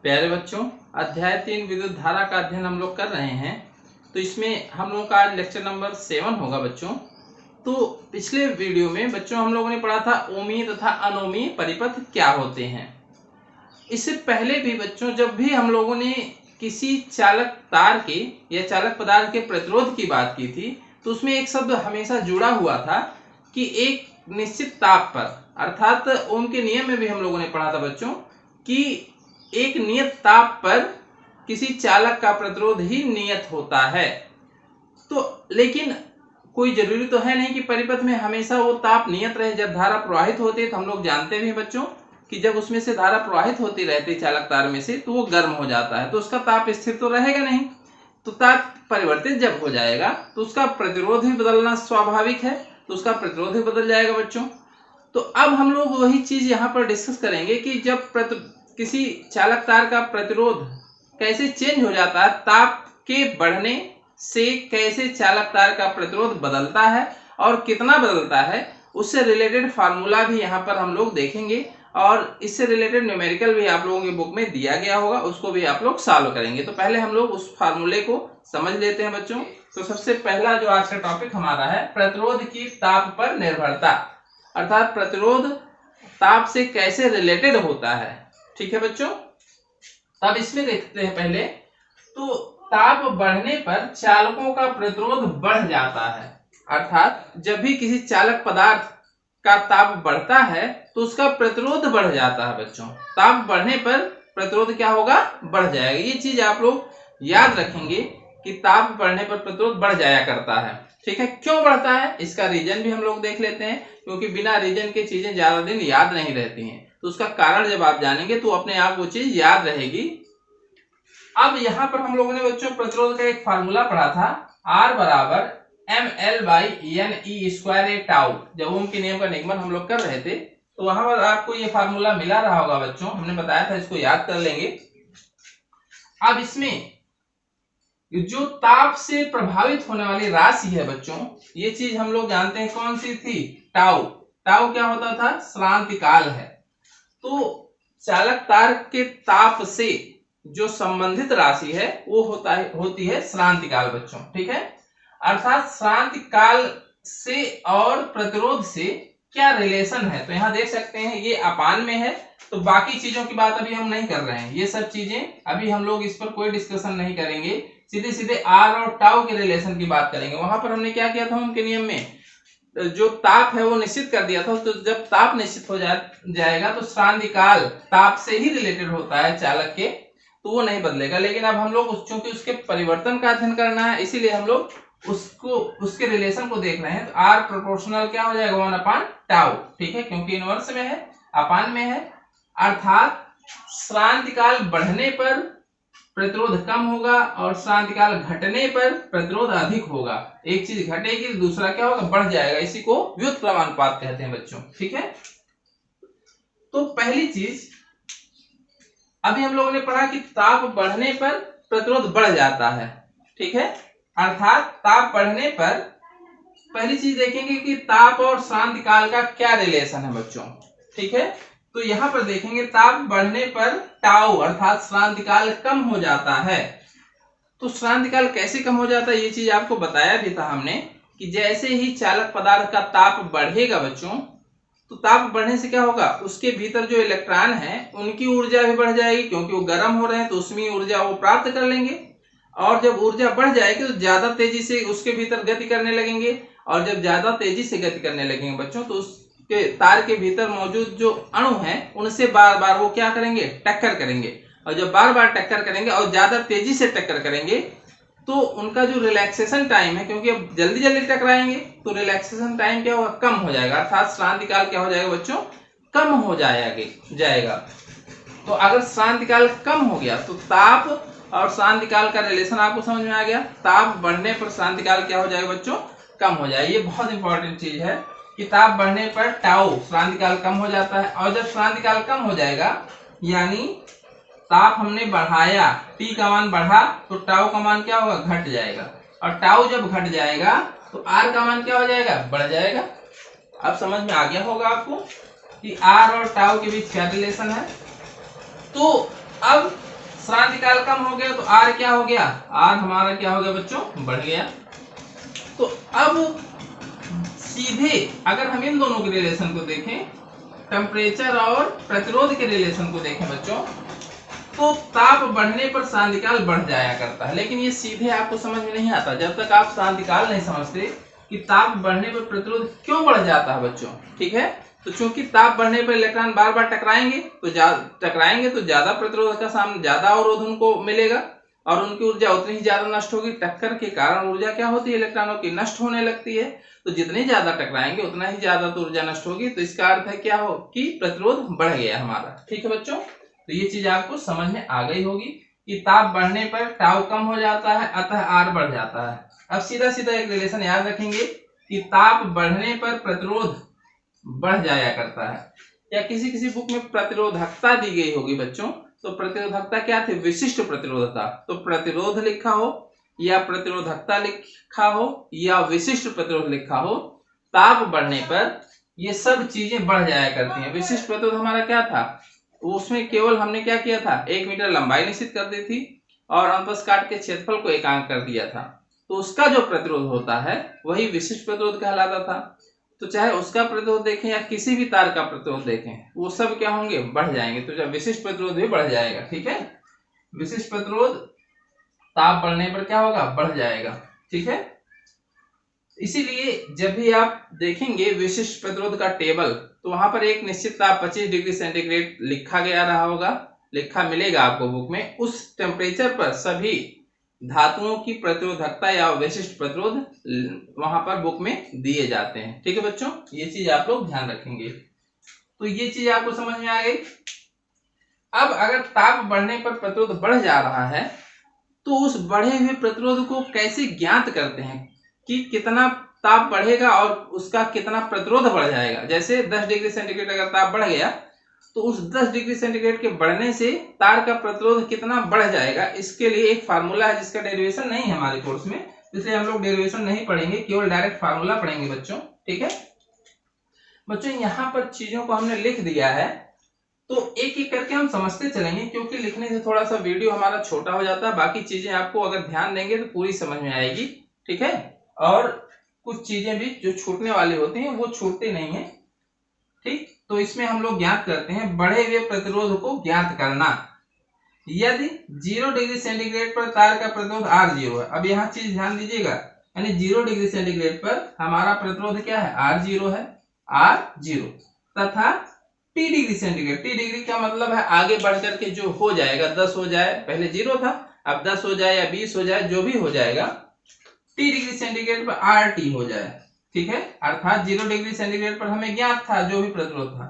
प्यारे बच्चों, अध्याय 3 विद्युत धारा का अध्ययन हम लोग कर रहे हैं। तो इसमें हम लोगों का आज लेक्चर नंबर 7 होगा बच्चों। तो पिछले वीडियो में बच्चों हम लोगों ने पढ़ा था ओमीय तथा अनोमीय परिपथ क्या होते हैं। इससे पहले भी बच्चों जब भी हम लोगों ने किसी चालक तार के या चालक पदार्थ के प्रतिरोध की बात की थी तो उसमें एक शब्द हमेशा जुड़ा हुआ था कि एक निश्चित ताप पर, अर्थात ओम के नियम में भी हम लोगों ने पढ़ा था बच्चों कि एक नियत ताप पर किसी चालक का प्रतिरोध ही नियत होता है। तो लेकिन कोई जरूरी तो है नहीं कि परिपथ में हमेशा वो ताप नियत रहे। जब धारा प्रवाहित होती है तो हम लोग जानते भी हैं बच्चों कि जब उसमें से धारा प्रवाहित होती रहती है चालक तार में से तो वो गर्म हो जाता है, तो उसका ताप स्थिर तो रहेगा नहीं। तो ताप परिवर्तित जब हो जाएगा तो उसका प्रतिरोध भी बदलना स्वाभाविक है, तो उसका प्रतिरोध भी बदल जाएगा बच्चों। तो अब हम लोग वही चीज यहाँ पर डिस्कस करेंगे कि जब किसी चालक तार का प्रतिरोध कैसे चेंज हो जाता है, ताप के बढ़ने से कैसे चालक तार का प्रतिरोध बदलता है और कितना बदलता है, उससे रिलेटेड फार्मूला भी यहाँ पर हम लोग देखेंगे और इससे रिलेटेड न्यूमेरिकल भी आप लोगों की बुक में दिया गया होगा, उसको भी आप लोग सॉल्व करेंगे। तो पहले हम लोग उस फार्मूले को समझ लेते हैं बच्चों। तो सबसे पहला जो आज का टॉपिक हमारा है प्रतिरोध की ताप पर निर्भरता, अर्थात प्रतिरोध ताप से कैसे रिलेटेड होता है। ठीक है बच्चों, तब इसमें देखते हैं पहले। तो ताप बढ़ने पर चालकों का प्रतिरोध बढ़ जाता है, अर्थात जब भी किसी चालक पदार्थ का ताप बढ़ता है तो उसका प्रतिरोध बढ़ जाता है बच्चों। ताप बढ़ने पर प्रतिरोध क्या होगा, बढ़ जाएगा। ये चीज आप लोग याद रखेंगे कि ताप बढ़ने पर प्रतिरोध बढ़ जाया करता है। ठीक है, क्यों बढ़ता है इसका रीजन भी हम लोग देख लेते हैं, क्योंकि बिना रीजन के चीजें ज्यादा दिन याद नहीं रहती हैं। तो उसका कारण जब आप जानेंगे तो अपने आप वो चीज याद रहेगी। अब यहाँ पर हम लोगों ने बच्चों प्रतिरोध का एक फार्मूला पढ़ा था, R बराबर ml/ne² टाउ। जब ओम के नियम का निगमन हम लोग कर रहे थे तो वहां पर आपको ये फार्मूला मिला रहा होगा बच्चों, हमने बताया था, इसको याद कर लेंगे। अब इसमें जो ताप से प्रभावित होने वाली राशि है बच्चों, ये चीज हम लोग जानते हैं कौन सी थी, टाउ। टाउ क्या होता था, श्रांतिकाल है। तो चालक तार के ताप से जो संबंधित राशि है वो होती है श्रांतिकाल बच्चों। ठीक है, अर्थात श्रांतिकाल से और प्रतिरोध से क्या रिलेशन है। तो यहाँ देख सकते हैं ये अपान में है, तो बाकी चीजों की बात अभी हम नहीं कर रहे हैं। ये सब चीजें अभी हम लोग इस पर कोई डिस्कशन नहीं करेंगे, सीधे सीधे आर और टाउ के रिलेशन की बात करेंगे। वहां पर हमने क्या किया था, उनके नियम में जो ताप है वो निश्चित कर दिया था। तो जब ताप निश्चित हो जाएगा तो श्रांतिकाल ताप से ही रिलेटेड होता है चालक के, तो वो नहीं बदलेगा। लेकिन अब हम लोग चूंकि उसके परिवर्तन का अध्ययन करना है, इसीलिए हम लोग उसके रिलेशन को देख रहे हैं। तो आर प्रोपोर्शनल क्या हो जाएगा, 1/टाउ। ठीक है, क्योंकि इनवर्स में है, अपान में है, अर्थात श्रांतिकाल बढ़ने पर प्रतिरोध कम होगा और श्रांतिकाल घटने पर प्रतिरोध अधिक होगा। एक चीज घटेगी तो दूसरा क्या होगा, बढ़ जाएगा। इसी को व्युत्क्रमानुपात कहते हैं बच्चों। ठीक है, तो पहली चीज अभी हम लोगों ने पढ़ा कि ताप बढ़ने पर प्रतिरोध बढ़ जाता है। ठीक है, अर्थात ताप बढ़ने पर पहली चीज देखेंगे कि ताप और श्रांतिकाल का क्या रिलेशन है बच्चों। ठीक है, तो यहां पर देखेंगे ताप बढ़ने पर टाउ अर्थात श्रांतिकाल कम हो जाता है। तो श्रांतिकाल कैसे कम हो जाता है, ये चीज आपको बताया भी था हमने कि जैसे ही चालक पदार्थ का ताप बढ़ेगा बच्चों, तो ताप बढ़ने से क्या होगा, उसके भीतर जो इलेक्ट्रॉन है उनकी ऊर्जा भी बढ़ जाएगी, क्योंकि वो गर्म हो रहे हैं तो उसमें ऊर्जा वो प्राप्त कर लेंगे। और जब ऊर्जा बढ़ जाएगी तो ज्यादा तेजी से उसके भीतर गति करने लगेंगे, और जब ज्यादा तेजी से गति करने लगेंगे बच्चों तो उसके तार के भीतर मौजूद जो अणु हैं उनसे बार बार वो क्या करेंगे, टक्कर करेंगे। और जब बार बार टक्कर करेंगे और ज्यादा तेजी से टक्कर करेंगे तो उनका जो रिलैक्सेशन टाइम है, क्योंकि अब जल्दी जल्दी टकराएंगे तो रिलैक्सेशन टाइम क्या होगा, कम हो जाएगा। अर्थात श्रांतिकाल क्या हो जाएगा बच्चों, कम हो जाएगा। तो अगर श्रांतिकाल कम हो गया तो ताप और श्रांतिकाल का रिलेशन आपको समझ में आ गया। ताप बढ़ने पर श्रांतिकाल क्या हो जाएगा बच्चों, कम हो जाएगा। ये बहुत इंपॉर्टेंट चीज है कि ताप बढ़ने पर टाउ श्रांतिकाल कम हो जाता है, और जब श्रांतिकाल कम हो जाएगा यानी ताप हमने बढ़ाया, टी का मान बढ़ा तो टाउ का मान क्या होगा, घट जाएगा। और टाउ जब घट जाएगा तो आर का मान क्या हो जाएगा, बढ़ जाएगा। अब समझ में आ गया होगा आपको कि आर और टाउ के बीच क्या रिलेशन है। तो अब क्रांतिकाल कम हो गया तो आर क्या हो गया, आर हमारा क्या हो गया बच्चों, बढ़ गया। तो अब सीधे अगर हम इन दोनों के रिलेशन को देखें, टेम्परेचर और प्रतिरोध के रिलेशन को देखें बच्चों, तो ताप बढ़ने पर क्रांतिकाल बढ़ जाया करता है। लेकिन ये सीधे आपको समझ में नहीं आता जब तक आप क्रांतिकाल नहीं समझते कि ताप बढ़ने पर प्रतिरोध क्यों बढ़ जाता है बच्चों, ठीक है। तो चूंकि ताप बढ़ने पर इलेक्ट्रॉन बार बार टकराएंगे तो ज्यादा प्रतिरोध का सामने ज्यादा अवरोध उनको मिलेगा और उनकी ऊर्जा उतनी ही ज्यादा नष्ट होगी। टक्कर के कारण ऊर्जा क्या होती है, इलेक्ट्रॉनों की नष्ट होने लगती है। तो जितनी ज्यादा टकराएंगे उतना ही ज्यादा तो ऊर्जा नष्ट होगी। तो इसका अर्थ है क्या हो कि प्रतिरोध बढ़ गया हमारा, ठीक है बच्चों। तो ये चीज आपको समझ में आ गई होगी कि ताप बढ़ने पर टाउ कम हो जाता है, अतः आर बढ़ जाता है। अब सीधा सीधा एक रिलेशन याद रखेंगे कि ताप बढ़ने पर प्रतिरोध बढ़ जाया करता है, या किसी किसी बुक में प्रतिरोधकता दी गई होगी बच्चों। तो प्रतिरोधकता क्या थी, विशिष्ट प्रतिरोधकता। तो प्रतिरोध लिखा हो या प्रतिरोधकता लिखा हो या विशिष्ट प्रतिरोध लिखा हो, ताप बढ़ने पर ये सब चीजें बढ़ जाया करती हैं। विशिष्ट प्रतिरोध हमारा क्या था, उसमें केवल हमने क्या किया था, 1 मीटर लंबाई निश्चित कर दी थी और अंतस काट के क्षेत्रफल को एकांक कर दिया था। तो उसका जो प्रतिरोध होता है वही विशिष्ट प्रतिरोध कहलाता था। तो चाहे उसका प्रतिरोध देखें या किसी भी तार का प्रतिरोध देखें, वो सब क्या होंगे, बढ़ जाएंगे। तो जब विशिष्ट प्रतिरोध भी बढ़ जाएगा, ठीक है। विशिष्ट प्रतिरोध ताप बढ़ने पर क्या होगा, बढ़ जाएगा, ठीक है। इसीलिए जब भी आप देखेंगे विशिष्ट प्रतिरोध का टेबल, तो वहां पर एक निश्चित ताप 25 डिग्री सेंटीग्रेड लिखा गया रहा होगा, लिखा मिलेगा आपको बुक में। उस टेम्परेचर पर सभी धातुओं की प्रतिरोधकता या विशिष्ट प्रतिरोध वहां पर बुक में दिए जाते हैं, ठीक है बच्चों। ये चीज आप लोग ध्यान रखेंगे। तो ये चीज आपको समझ में आ गई। अब अगर ताप बढ़ने पर प्रतिरोध बढ़ जा रहा है तो उस बढ़े हुए प्रतिरोध को कैसे ज्ञात करते हैं कि कितना ताप बढ़ेगा और उसका कितना प्रतिरोध बढ़ जाएगा। जैसे 10 डिग्री सेंटीग्रेड अगर ताप बढ़ गया तो उस 10 डिग्री सेंटीग्रेड के बढ़ने से तार का प्रतिरोध कितना बढ़ जाएगा, इसके लिए एक फार्मूला है जिसका डेरिवेशन नहीं है हमारे कोर्स में, इसलिए हम लोग डेरिवेशन नहीं पढ़ेंगे, केवल डायरेक्ट फार्मूला पढ़ेंगे बच्चों, ठीक है बच्चों। यहाँ पर चीजों को हमने लिख दिया है तो एक एक करके हम समझते चलेंगे, क्योंकि लिखने से थोड़ा सा वीडियो हमारा छोटा हो जाता है। बाकी चीजें आपको अगर ध्यान देंगे तो पूरी समझ में आएगी, ठीक है। और कुछ चीजें भी जो छूटने वाली होती हैं वो छूटती नहीं है, ठीक। तो इसमें हम लोग ज्ञात करते हैं बढ़े हुए प्रतिरोध को ज्ञात करना। यदि 0 डिग्री सेंटीग्रेड पर तार का प्रतिरोध R0 है। अब यहाँ चीज ध्यान दीजिएगा, यानी 0 डिग्री सेंटीग्रेड पर हमारा प्रतिरोध क्या है, R0 है, R0 तथा T degree centigrade, T degree का मतलब है आगे बढ़कर के जो हो जाएगा, 10 हो जाए, पहले 0 था, अब 10 हो जाए या 20 हो जाए, जो भी हो जाएगा, T डिग्री सेंटीग्रेड पर RT हो जाए, ठीक है। अर्थात 0 डिग्री सेंटीग्रेड पर हमें ज्ञात था जो भी प्रतिरोध था,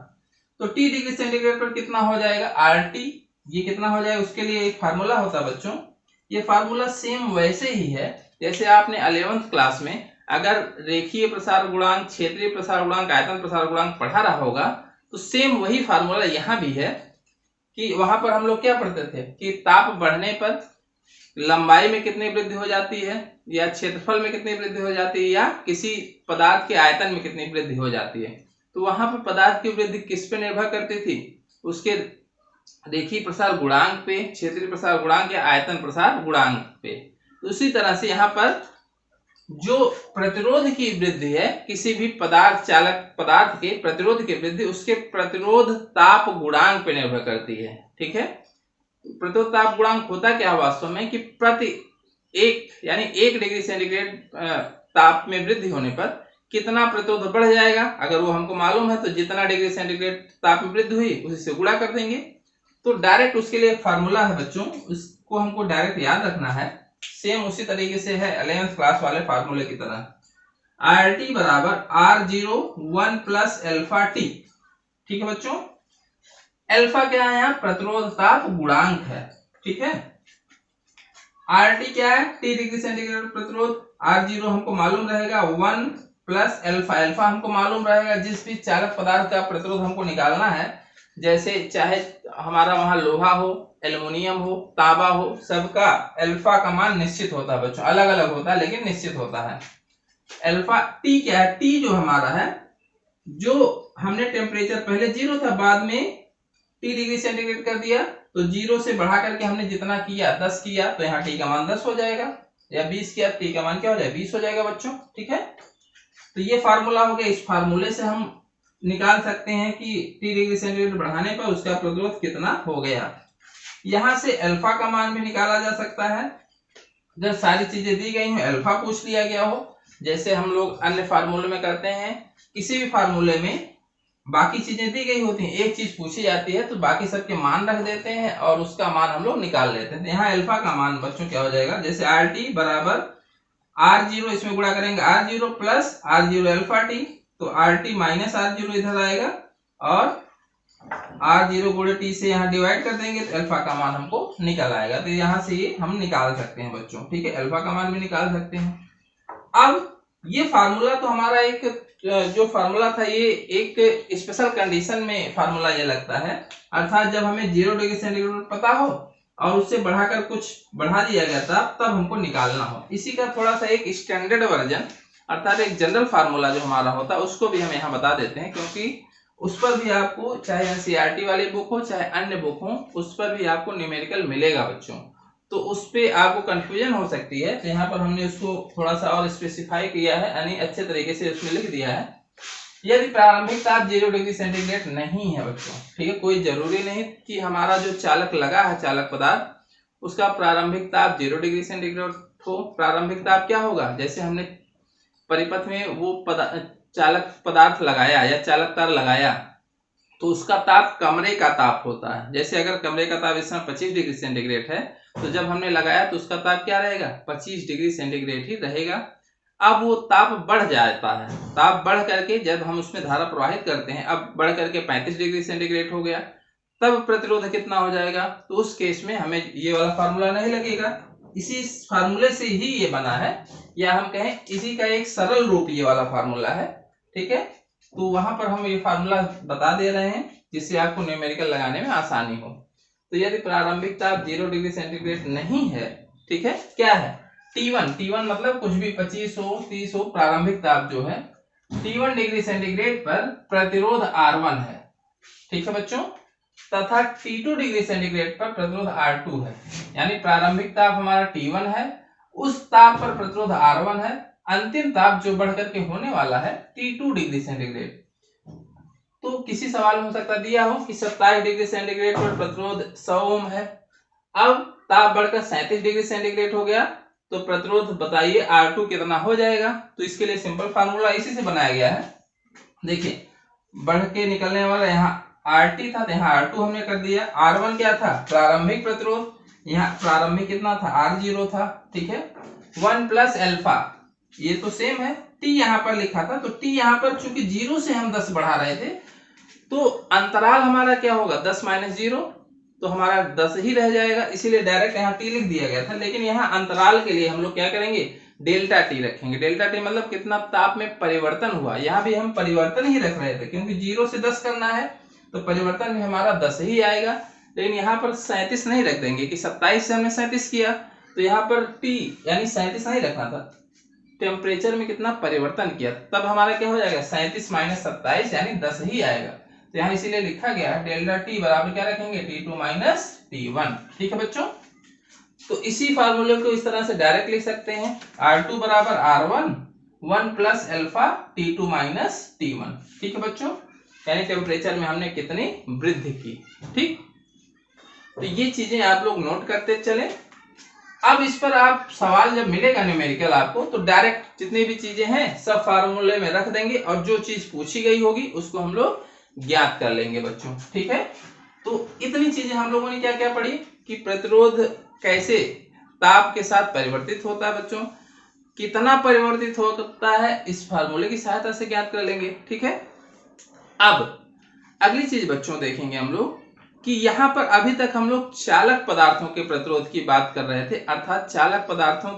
तो T डिग्री सेंटीग्रेड पर कितना हो जाएगा, RT। ये कितना हो जाएगा, उसके लिए एक फार्मूला होता है बच्चों। ये फार्मूला सेम वैसे ही है जैसे आपने 11th क्लास में अगर रेखीय प्रसार गुणांक, क्षेत्रीय प्रसार गुणांक, आयतन प्रसार गुणांक पढ़ा रहा होगा, तो सेम वही फार्मूला यहाँ भी है कि वहां पर हम लोग क्या पढ़ते थे कि ताप बढ़ने पर लंबाई में कितनी वृद्धि हो जाती है, या क्षेत्रफल में कितनी वृद्धि हो जाती है, या किसी पदार्थ के आयतन में कितनी वृद्धि हो जाती है। तो वहां पर पदार्थ की वृद्धि किस पे निर्भर करती थी, उसके रेखीय प्रसार गुणांक पे, क्षेत्रीय प्रसार गुणांक या आयतन प्रसार गुणांक पे। उसी तरह से यहाँ पर जो प्रतिरोध की वृद्धि है, किसी भी पदार्थ चालक पदार्थ के प्रतिरोध की वृद्धि उसके प्रतिरोध ताप गुणांक पे निर्भर करती है, ठीक है। प्रतिरोध ताप गुणांक होता क्या वास्तव में कि प्रति एक यानी 1 डिग्री सेंटीग्रेड ताप में वृद्धि होने पर कितना प्रतिरोध बढ़ जाएगा, अगर वो हमको मालूम है तो जितना डिग्री सेंटीग्रेड ताप में वृद्धि हुई उसी से गुणा कर देंगे। तो डायरेक्ट उसके लिए फार्मूला है बच्चों, उसको हमको डायरेक्ट याद रखना है। सेम उसी तरीके से है 11th क्लास वाले फार्मूले की तरह। RT बराबर R0 1 प्लस अल्फा टी, ठीक है बच्चों। अल्फा क्या है, यहाँ प्रतिरोध ताप गुणांक है, ठीक है। RT क्या है, T डिग्री सेंटीग्रेड प्रतिरोध, R0 हमको मालूम रहेगा 1 प्लस अल्फा, अल्फा हमको मालूम रहेगा जिस भी चालक पदार्थ का प्रतिरोध हमको निकालना है, जैसे चाहे हमारा वहां लोहा हो, एल्युमिनियम हो, तांबा हो, सबका अल्फा का मान निश्चित होता है बच्चों, अलग अलग होता है लेकिन निश्चित होता है। अल्फा टी क्या है, टी जो हमारा है, जो हमने टेम्परेचर पहले 0 था बाद में T डिग्री सेंटीग्रेड कर दिया, तो 0 से बढ़ा करके हमने जितना किया 10 किया तो यहाँ टी का मान 10 हो जाएगा, या 20 किया टी का मान क्या हो जाएगा 20 हो जाएगा बच्चों। ठीक है, तो ये फार्मूला हो गया। इस फार्मूले से हम निकाल सकते हैं कि टी डिग्री सेंटीग्रेड बढ़ाने पर उसका प्रतिरोध कितना हो गया। यहाँ से अल्फा का मान भी निकाला जा सकता है, जब सारी चीजें दी गई हो, अल्फा पूछ लिया गया हो, जैसे हम लोग अन्य फार्मूले में करते हैं। किसी भी फार्मूले में बाकी चीजें दी गई होती हैं, एक चीज पूछी जाती है तो बाकी सबके मान रख देते हैं और उसका मान हम लोग निकाल लेते हैं। यहाँ अल्फा का मान बच्चों क्या हो जाएगा, जैसे आर टी बराबर R0, इसमें गुणा करेंगे R0 plus R0 alpha T, तो आर टी माइनस R0 इधर आएगा और R0 गुणे टी से यहाँ डिवाइड कर देंगे तो अल्फा का मान हमको निकल आएगा। तो यहाँ से ये हम निकाल सकते हैं बच्चों। ठीक है, अल्फा का मान भी निकाल सकते हैं। अब ये फार्मूला तो हमारा एक जो फार्मूला था ये एक स्पेशल कंडीशन में फार्मूला ये लगता है, अर्थात जब हमें 0 डिग्री सेंटीग्रेड पता हो और उससे बढ़ाकर कुछ बढ़ा दिया गया था तब हमको निकालना हो। इसी का थोड़ा सा एक स्टैंडर्ड वर्जन अर्थात एक जनरल फार्मूला जो हमारा होता है उसको भी हम यहाँ बता देते हैं, क्योंकि उस पर भी आपको चाहे एनसीईआरटी वाली बुक हो चाहे अन्य बुक हो उस पर भी आपको न्यूमेरिकल मिलेगा बच्चों, तो उस पे आपको कंफ्यूजन हो सकती है। तो यहाँ पर हमने उसको थोड़ा सा और स्पेसिफाई किया है, यानी अच्छे तरीके से उसमें लिख दिया है। यदि प्रारंभिक ताप 0 डिग्री सेंटीग्रेड नहीं है बच्चों, ठीक है, कोई जरूरी नहीं कि हमारा जो चालक लगा है चालक पदार्थ उसका प्रारंभिक ताप 0 डिग्री सेंटीग्रेड हो। प्रारंभिक ताप क्या होगा, जैसे हमने परिपथ में वो चालक पदार्थ लगाया या चालक तार लगाया तो उसका ताप कमरे का ताप होता है। जैसे अगर कमरे का ताप इस समय 25 डिग्री सेंटीग्रेड है तो जब हमने लगाया तो उसका ताप क्या रहेगा 25 डिग्री सेंटीग्रेड ही रहेगा। अब वो ताप बढ़ जाता है, ताप बढ़ करके जब हम उसमें धारा प्रवाहित करते हैं अब बढ़ करके 35 डिग्री सेंटीग्रेड हो गया, तब प्रतिरोध कितना हो जाएगा, तो उस केस में हमें ये वाला फार्मूला नहीं लगेगा। इसी फार्मूले से ही ये बना है, या हम कहें इसी का एक सरल रूप ये वाला फार्मूला है। ठीक है, तो वहां पर हम ये फार्मूला बता दे रहे हैं जिससे आपको न्यूमेरिकल लगाने में आसानी हो। तो यदि प्रारंभिक ताप 0 डिग्री सेंटीग्रेड नहीं है, ठीक है, क्या है T1 मतलब कुछ भी 25 हो 30 हो, प्रारंभिक ताप जो है T1 डिग्री सेंटीग्रेड पर प्रतिरोध R1 है। ठीक है बच्चों, तथा T2 डिग्री सेंटीग्रेड पर प्रतिरोध R2 है। यानी प्रारंभिक ताप हमारा T1 है, उस ताप पर प्रतिरोध R1 है, अंतिम ताप जो बढ़कर के होने वाला है T2 डिग्री सेंटीग्रेड। तो किसी सवाल में हो सकता दिया हो कि 27 डिग्री सेंटीग्रेड पर प्रतिरोध 100 ओम है, अब ताप बढ़कर 37 डिग्री सेंटीग्रेड हो गया तो प्रतिरोध बताइए R2 कितना हो जाएगा। तो इसके लिए सिंपल फार्मूला इसी से बनाया गया है। देखिए बढ़ के निकलने वाला यहाँ RT था तो यहाँ R2 हमने कर दिया। R1 क्या था प्रारंभिक प्रतिरोध, यहाँ प्रारंभिक कितना था R0 था। ठीक है, 1 प्लस अल्फा ये तो सेम है, T यहाँ पर लिखा था तो T यहाँ पर चूंकि 0 से हम 10 बढ़ा रहे थे तो अंतराल हमारा क्या होगा 10 माइनस 0, तो हमारा 10 ही रह जाएगा, इसीलिए डायरेक्ट यहाँ T लिख दिया गया था। लेकिन यहाँ अंतराल के लिए हम लोग क्या करेंगे डेल्टा T रखेंगे। डेल्टा T मतलब कितना ताप में परिवर्तन हुआ, यहाँ भी हम परिवर्तन ही रख रहे थे क्योंकि 0 से 10 करना है तो परिवर्तन भी हमारा 10 ही आएगा। लेकिन यहाँ पर 37 नहीं रख देंगे कि 27 से हमने 37 किया तो यहाँ पर T यानी 37 नहीं रखना था, टेम्परेचर में कितना परिवर्तन किया तब हमारा क्या हो जाएगा 37 माइनस 27 यानी 10 ही आएगा। तो यहाँ इसीलिए लिखा गया है डेल्टा T बराबर क्या रखेंगे T2 माइनस T1। ठीक है बच्चों, तो इसी फार्मूले को इस तरह से डायरेक्ट लिख सकते हैं R2 बराबर R1 1 plus alpha T2 minus T1। ठीक है बच्चों, यानी टेम्परेचर में हमने कितनी वृद्धि की। ठीक, तो ये चीजें आप लोग नोट करते चले। अब इस पर आप सवाल जब मिलेगा न्यूमेरिकल आपको तो डायरेक्ट जितनी भी चीजें हैं सब फार्मूले में रख देंगे और जो चीज पूछी गई होगी उसको हम लोग ज्ञात कर लेंगे बच्चों। ठीक है, तो इतनी चीजें हम लोगों ने क्या क्या पढ़ी कि प्रतिरोध कैसे ताप के साथ परिवर्तित होता है बच्चों, कितना परिवर्तित होता है इस फार्मूले की सहायता से ज्ञात कर लेंगे। ठीक है, अब अगली चीज बच्चों देखेंगे हम लोग कि यहाँ पर अभी तक हम लोग चालक पदार्थों के प्रतिरोध की बात कर रहे थे, अर्थात चालक पदार्थों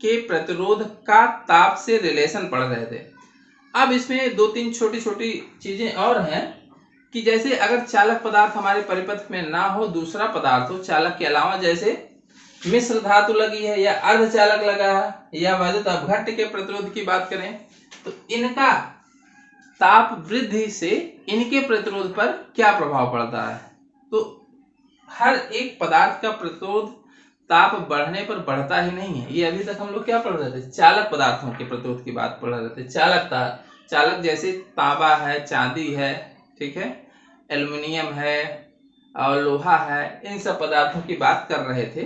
के प्रतिरोध का ताप से रिलेशन पढ़ रहे थे। अब इसमें दो तीन छोटी छोटी चीजें और हैं कि जैसे अगर चालक पदार्थ हमारे परिपथ में ना हो, दूसरा पदार्थ हो चालक के अलावा, जैसे मिश्र धातु लगी है या अर्धचालक लगा है या वैद्युत अपघट्य के प्रतिरोध की बात करें तो इनका ताप वृद्धि से इनके प्रतिरोध पर क्या प्रभाव पड़ता है। तो हर एक पदार्थ का प्रतिरोध ताप बढ़ने पर बढ़ता ही नहीं है। ये अभी तक हम लोग क्या पढ़ रहे थे, चालक पदार्थों के प्रतिरोध की बात पढ़ रहे थे। चालक जैसे तांबा है, चांदी है, ठीक है, एल्युमिनियम है और लोहा है, इन सब पदार्थों की बात कर रहे थे।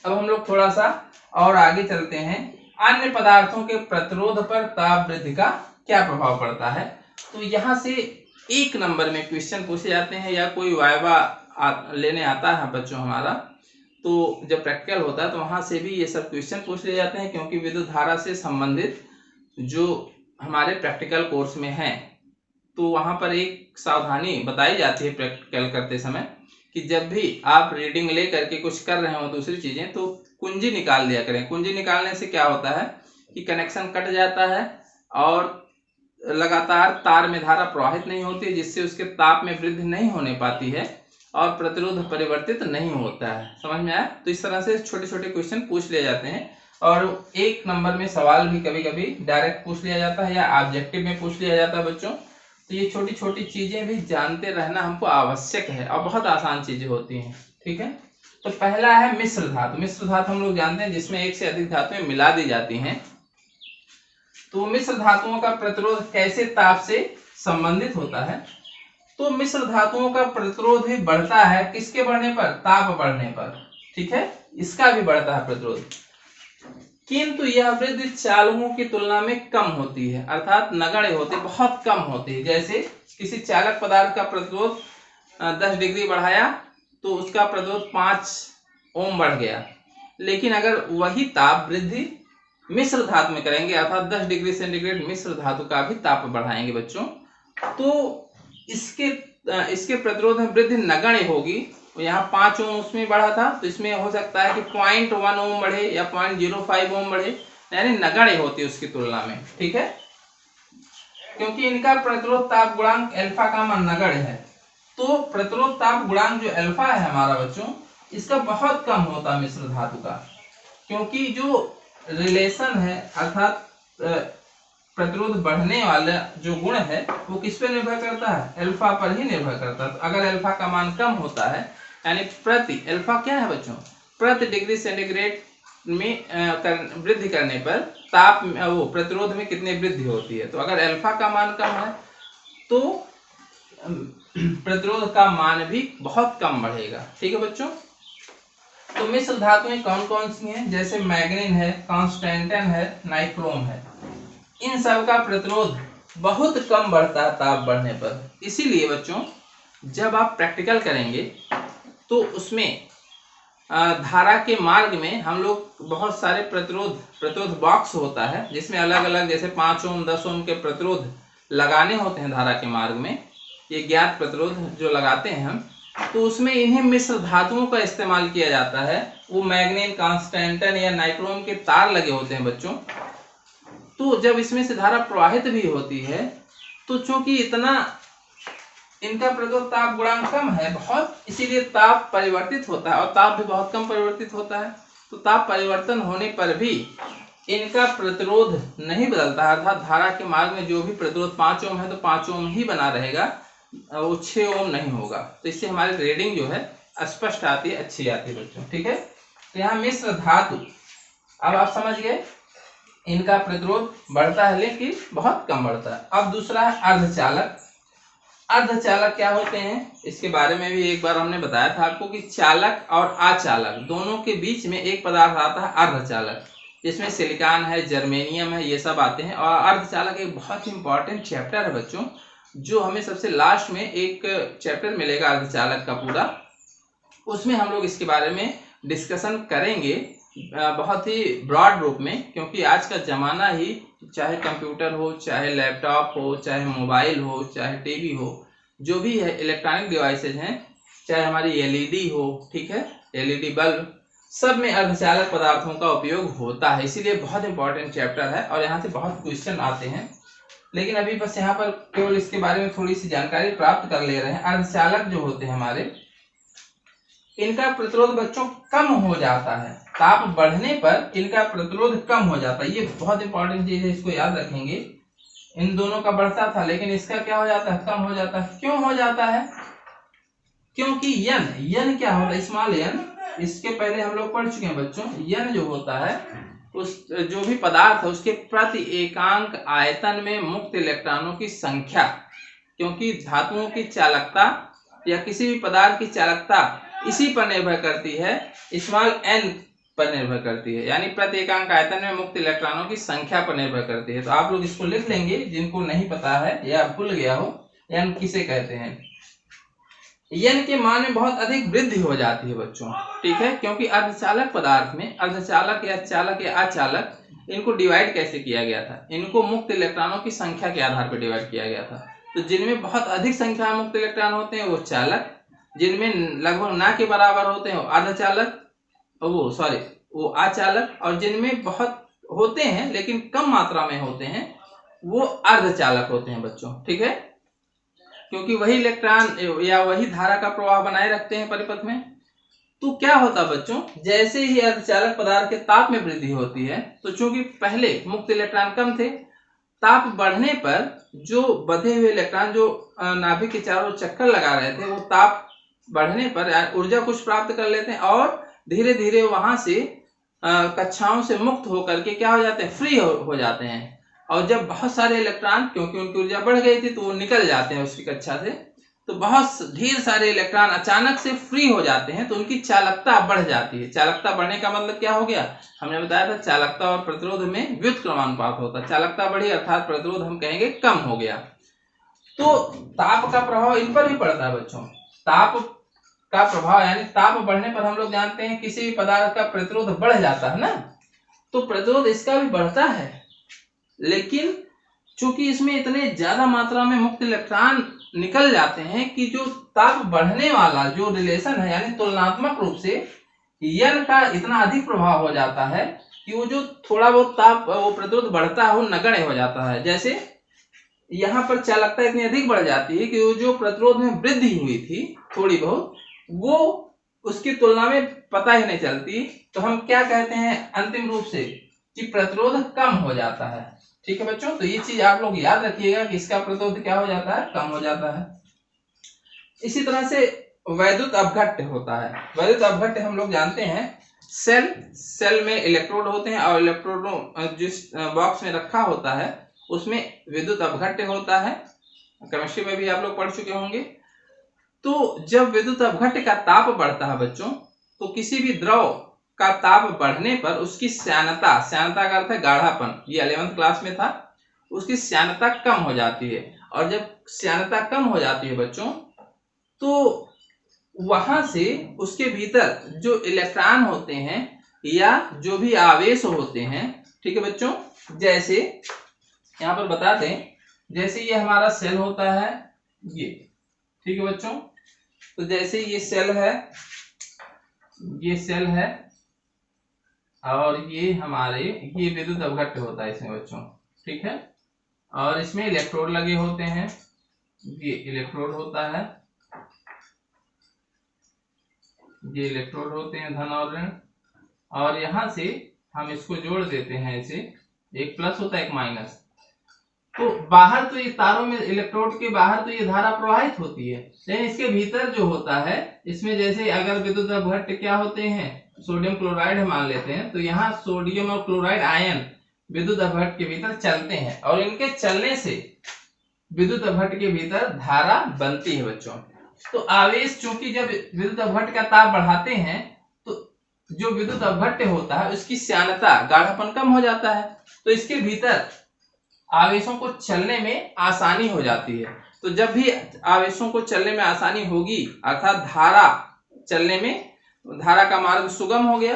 अब हम लोग थोड़ा सा और आगे चलते हैं। अन्य पदार्थों के प्रतिरोध पर ताप वृद्धि का क्या प्रभाव पड़ता है। तो यहाँ से 1 नंबर में क्वेश्चन पूछे जाते हैं, या कोई वाइवा लेने आता है बच्चों हमारा, तो जब प्रैक्टिकल होता है तो वहां से भी ये सब क्वेश्चन पूछ लिए जाते हैं, क्योंकि विद्युत धारा से संबंधित जो हमारे प्रैक्टिकल कोर्स में है, तो वहां पर एक सावधानी बताई जाती है प्रैक्टिकल करते समय कि जब भी आप रीडिंग ले करके कुछ कर रहे हो दूसरी चीजें, तो कुंजी निकाल दिया करें। कुंजी निकालने से क्या होता है कि कनेक्शन कट जाता है और लगातार तार में धारा प्रवाहित नहीं होती, जिससे उसके ताप में वृद्धि नहीं होने पाती है और प्रतिरोध परिवर्तित नहीं होता है। समझ में आया। तो इस तरह से छोटे छोटे क्वेश्चन पूछ लिए जाते हैं, और 1 नंबर में सवाल भी कभी कभी डायरेक्ट पूछ लिया जाता है या ऑब्जेक्टिव में पूछ लिया जाता है बच्चों। तो ये छोटी छोटी चीजें भी जानते रहना हमको आवश्यक है, और बहुत आसान चीजें होती हैं, ठीक है। तो पहला है मिश्र धातु। मिश्र धातु हम लोग जानते हैं जिसमें एक से अधिक धातुएं मिला दी जाती हैं। तो मिश्र धातुओं का प्रतिरोध कैसे ताप से संबंधित होता है। तो मिश्र धातुओं का प्रतिरोध भी बढ़ता है, किसके बढ़ने पर, ताप बढ़ने पर, ठीक है, इसका भी बढ़ता है प्रतिरोध, किंतु यह वृद्धि चालकों की तुलना में कम होती है, अर्थात नगण्य होती, बहुत कम होती है। जैसे किसी चालक पदार्थ का प्रतिरोध 10 डिग्री बढ़ाया तो उसका प्रतिरोध 5 ओम बढ़ गया, लेकिन अगर वही ताप वृद्धि मिश्र धातु में करेंगे, अर्थात 10 डिग्री सेंटीग्रेड मिश्र धातु का भी ताप बढ़ाएंगे बच्चों, तो इसके प्रतिरोध में वृद्धि नगण्य होगी। यहाँ 5 ओम उसमें बढ़ा था, तो इसमें हो सकता है कि 0.1 ओम बढ़े या 0.05 ओम बढ़े, यानी नगण्य होती है उसकी तुलना में, ठीक है, क्योंकि इनका प्रतिरोध ताप गुणांक अल्फा का मान नगण्य है। तो प्रतिरोध ताप गुणांक जो अल्फा है हमारा बच्चों, इसका बहुत कम होता है मिश्र धातु का, क्योंकि जो रिलेशन है, अर्थात प्रतिरोध बढ़ने वाला जो गुण है वो किस पे निर्भर करता है, अल्फा पर ही निर्भर करता है। तो अगर अल्फा का मान कम होता है, यानी प्रति अल्फा क्या है बच्चों, प्रति डिग्री सेंटीग्रेड में वृद्धि करने पर ताप वो प्रतिरोध में कितनी वृद्धि होती है। तो अगर अल्फा का मान कम है तो प्रतिरोध का मान भी बहुत कम बढ़ेगा, ठीक है बच्चों। तो मिश्र धातुएं कौन कौन सी हैं, जैसे मैग्नीन है, कांस्टेंटन है, नाइक्रोम है, इन सब का प्रतिरोध बहुत कम बढ़ता है ताप बढ़ने पर। इसीलिए बच्चों जब आप प्रैक्टिकल करेंगे तो उसमें धारा के मार्ग में हम लोग बहुत सारे प्रतिरोध बॉक्स होता है, जिसमें अलग अलग जैसे 5 ओम 10 ओम के प्रतिरोध लगाने होते हैं धारा के मार्ग में, ये ज्ञात प्रतिरोध जो लगाते हैं हम, तो उसमें इन्हें मिश्र धातुओं का इस्तेमाल किया जाता है। वो मैग्नीन, कांस्टेंटन या नाइक्रोम के तार लगे होते हैं बच्चों। तो जब इसमें से धारा प्रवाहित भी होती है, तो चूंकि इतना इनका प्रतिरोध ताप गुणांक कम है बहुत, इसीलिए ताप परिवर्तित होता है, और ताप भी बहुत कम परिवर्तित होता है। तो ताप परिवर्तन होने पर भी इनका प्रतिरोध नहीं बदलता, अर्थात धारा के मार्ग में जो भी प्रतिरोध 5 ओम है तो 5 ओम ही बना रहेगा, वो 6 ओम नहीं होगा। तो इससे हमारी रीडिंग जो है स्पष्ट आती है, अच्छी आती है बच्चों, ठीक है। तो यहाँ मिश्र धातु, अब आप समझ गए, इनका प्रतिरोध बढ़ता है लेकिन बहुत कम बढ़ता है। अब दूसरा है अर्धचालक। अर्धचालक क्या होते हैं, इसके बारे में भी एक बार हमने बताया था आपको कि चालक और अचालक दोनों के बीच में एक पदार्थ आता है अर्धचालक, जिसमें सिलिकॉन है, जर्मेनियम है, ये सब आते हैं। और अर्धचालक एक बहुत ही इंपॉर्टेंट चैप्टर है बच्चों, जो हमें सबसे लास्ट में एक चैप्टर मिलेगा अर्धचालक का पूरा, उसमें हम लोग इसके बारे में डिस्कशन करेंगे बहुत ही ब्रॉड रूप में, क्योंकि आज का जमाना ही, चाहे कंप्यूटर हो, चाहे लैपटॉप हो, चाहे मोबाइल हो, चाहे टीवी हो, जो भी है इलेक्ट्रॉनिक डिवाइसेज हैं, चाहे हमारी एलईडी हो, ठीक है, एलईडी बल्ब, सब में अर्धचालक पदार्थों का उपयोग होता है। इसीलिए बहुत इंपॉर्टेंट चैप्टर है और यहाँ से बहुत क्वेश्चन आते हैं। लेकिन अभी बस यहाँ पर केवल इसके बारे में थोड़ी सी जानकारी प्राप्त कर ले रहे हैं। अर्धचालक जो होते हैं हमारे, इनका प्रतिरोध बच्चों कम हो जाता है, ताप बढ़ने पर इनका प्रतिरोध कम हो जाता है। ये बहुत इंपॉर्टेंट चीज है, इसको याद रखेंगे। इन दोनों का बढ़ता था लेकिन इसका क्या हो जाता है, कम हो जाता है। क्यों हो जाता है, क्योंकि यन क्या होता है, स्मॉल यन, इसके पहले हम लोग पढ़ चुके हैं बच्चों। यन जो होता है उस जो भी पदार्थ है उसके प्रति एकांक आयतन में मुक्त इलेक्ट्रॉनों की संख्या, क्योंकि धातुओं की चालकता या किसी भी पदार्थ की चालकता इसी पर निर्भर करती है, स्मॉल एन पर निर्भर करती है, यानी प्रति एकांक आयतन में मुक्त इलेक्ट्रॉनों की संख्या पर निर्भर करती है। तो आप लोग इसको लिख लेंगे जिनको नहीं पता है या भूल गया हो, एन किसे कहते हैं। एन के मान में बहुत अधिक वृद्धि हो जाती है बच्चों, ठीक है, क्योंकि अर्धचालक पदार्थ में अर्धचालक या चालक या अचालक, इनको डिवाइड कैसे किया गया था, इनको मुक्त इलेक्ट्रॉनों की संख्या के आधार पर डिवाइड किया गया था। तो जिनमें बहुत अधिक संख्या में मुक्त इलेक्ट्रॉन होते हैं वो चालक, जिनमें लगभग ना के बराबर होते हैं वो अर्धचालक, वो अचालक, और जिनमें बहुत होते हैं लेकिन कम मात्रा में होते हैं वो अर्धचालक होते हैं बच्चों, ठीक है, क्योंकि वही इलेक्ट्रॉन या वही धारा का प्रवाह बनाए रखते हैं परिपथ में। तो क्या होता बच्चों, जैसे ही अर्धचालक पदार्थ के ताप में वृद्धि होती है, तो चूंकि पहले मुक्त इलेक्ट्रॉन कम थे, ताप बढ़ने पर जो बंधे हुए इलेक्ट्रॉन जो नाभिक के चारों चक्कर लगा रहे थे, वो ताप बढ़ने पर ऊर्जा कुछ प्राप्त कर लेते हैं और धीरे धीरे वहां से कक्षाओं से मुक्त होकर के क्या हो जाते हैं, फ्री हो जाते हैं। और जब बहुत सारे इलेक्ट्रॉन, क्योंकि उनकी ऊर्जा बढ़ गई थी, तो वो निकल जाते हैं उसकी कक्षा से, तो बहुत ढेर सारे इलेक्ट्रॉन अचानक से फ्री हो जाते हैं, तो उनकी चालकता बढ़ जाती है। चालकता बढ़ने का मतलब क्या हो गया, हमने बताया था चालकता और प्रतिरोध में व्युत्क्रमानुपात होता है। चालकता बढ़ी अर्थात प्रतिरोध हम कहेंगे कम हो गया। तो ताप का प्रभाव इन पर भी पड़ता है बच्चों। ताप का प्रभाव यानी ताप बढ़ने पर हम लोग जानते हैं किसी भी पदार्थ का प्रतिरोध बढ़ जाता है ना, तो प्रतिरोध इसका भी बढ़ता है, लेकिन चूंकि इसमें इतने ज्यादा मात्रा में मुक्त इलेक्ट्रॉन निकल जाते हैं कि जो ताप बढ़ने वाला जो रिलेशन है, यानी तुलनात्मक रूप से यन का इतना अधिक प्रभाव हो जाता है कि वो जो थोड़ा बहुत ताप वो प्रतिरोध बढ़ता है वो नगण्य हो जाता है। जैसे यहाँ पर चालकता इतनी अधिक बढ़ जाती है कि वो जो प्रतिरोध में वृद्धि हुई थी थोड़ी बहुत, वो उसकी तुलना में पता ही नहीं चलती। तो हम क्या कहते हैं अंतिम रूप से कि प्रतिरोध कम हो जाता है, ठीक है बच्चों। तो ये चीज आप लोग याद रखिएगा कि इसका प्रतिरोध क्या हो जाता है, कम हो जाता है। इसी तरह से वैद्युत अपघट्य होता है। वैद्युत अपघट्य हम लोग जानते हैं, सेल में इलेक्ट्रोड होते हैं और इलेक्ट्रोडों जिस बॉक्स में रखा होता है उसमें विद्युत अपघट्य होता है। केमिस्ट्री में भी आप लोग पढ़ चुके होंगे। तो जब विद्युत अपघट्य का ताप बढ़ता है बच्चों, तो किसी भी द्रव का ताप बढ़ने पर उसकी श्यानता का अर्थ है गाढ़ापन, ये 11th क्लास में था, उसकी श्यानता कम हो जाती है। और जब श्यानता कम हो जाती है बच्चों, तो वहां से उसके भीतर जो इलेक्ट्रॉन होते हैं या जो भी आवेश होते हैं, ठीक है बच्चों, जैसे यहाँ पर बता दें, जैसे ये हमारा सेल होता है ये, ठीक है बच्चों। तो जैसे ये सेल है और ये हमारे ये विद्युत अपघट्य होता है इसमें बच्चों, ठीक है। और इसमें इलेक्ट्रोड लगे होते हैं, ये इलेक्ट्रोड होता है, ये इलेक्ट्रोड होते हैं धन और ऋण, और यहां से हम इसको जोड़ देते हैं, ऐसे एक प्लस होता है एक माइनस। तो बाहर तो ये तारों में इलेक्ट्रोड के बाहर तो ये धारा प्रवाहित होती है, लेकिन इसके भीतर जो होता है इसमें जैसे अगर विद्युत अपघट्य क्या होते हैं, सोडियम क्लोराइड मान लेते हैं, तो यहाँ सोडियम और क्लोराइड आयन विद्युत अपघट्य के भीतर चलते हैं और इनके चलने से विद्युत अपघट्य के भीतर धारा बनती है बच्चों। तो आवेश चूंकि जब विद्युत अपघट्य का ताप बढ़ाते हैं तो जो विद्युत अपघट्य होता है उसकी श्यानता गाढ़ापन कम हो जाता है, तो इसके भीतर आवेशों को चलने में आसानी हो जाती है। तो जब भी आवेशों को चलने में आसानी होगी अर्थात धारा चलने में, धारा का मार्ग सुगम हो गया,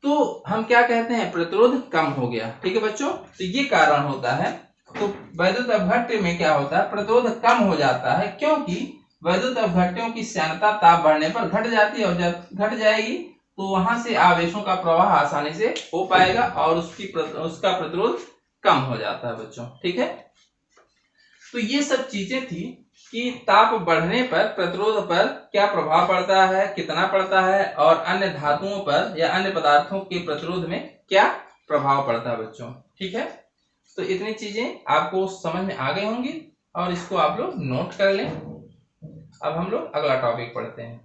तो हम क्या कहते हैं, प्रतिरोध कम हो गया, ठीक है बच्चों। तो ये कारण होता है। तो वैद्युत अपघट्य में क्या होता है, प्रतिरोध कम हो जाता है, क्योंकि वैद्युत अपघट्यों की श्यानता ताप बढ़ने पर घट जाती है, और जब घट जाएगी तो वहां से आवेशों का प्रवाह आसानी से हो पाएगा और उसका प्रतिरोध कम हो जाता है बच्चों, ठीक है। तो ये सब चीजें थी कि ताप बढ़ने पर प्रतिरोध पर क्या प्रभाव पड़ता है, कितना पड़ता है, और अन्य धातुओं पर या अन्य पदार्थों के प्रतिरोध में क्या प्रभाव पड़ता है बच्चों, ठीक है। तो इतनी चीजें आपको समझ में आ गई होंगी और इसको आप लोग नोट कर लें। अब हम लोग अगला टॉपिक पढ़ते हैं।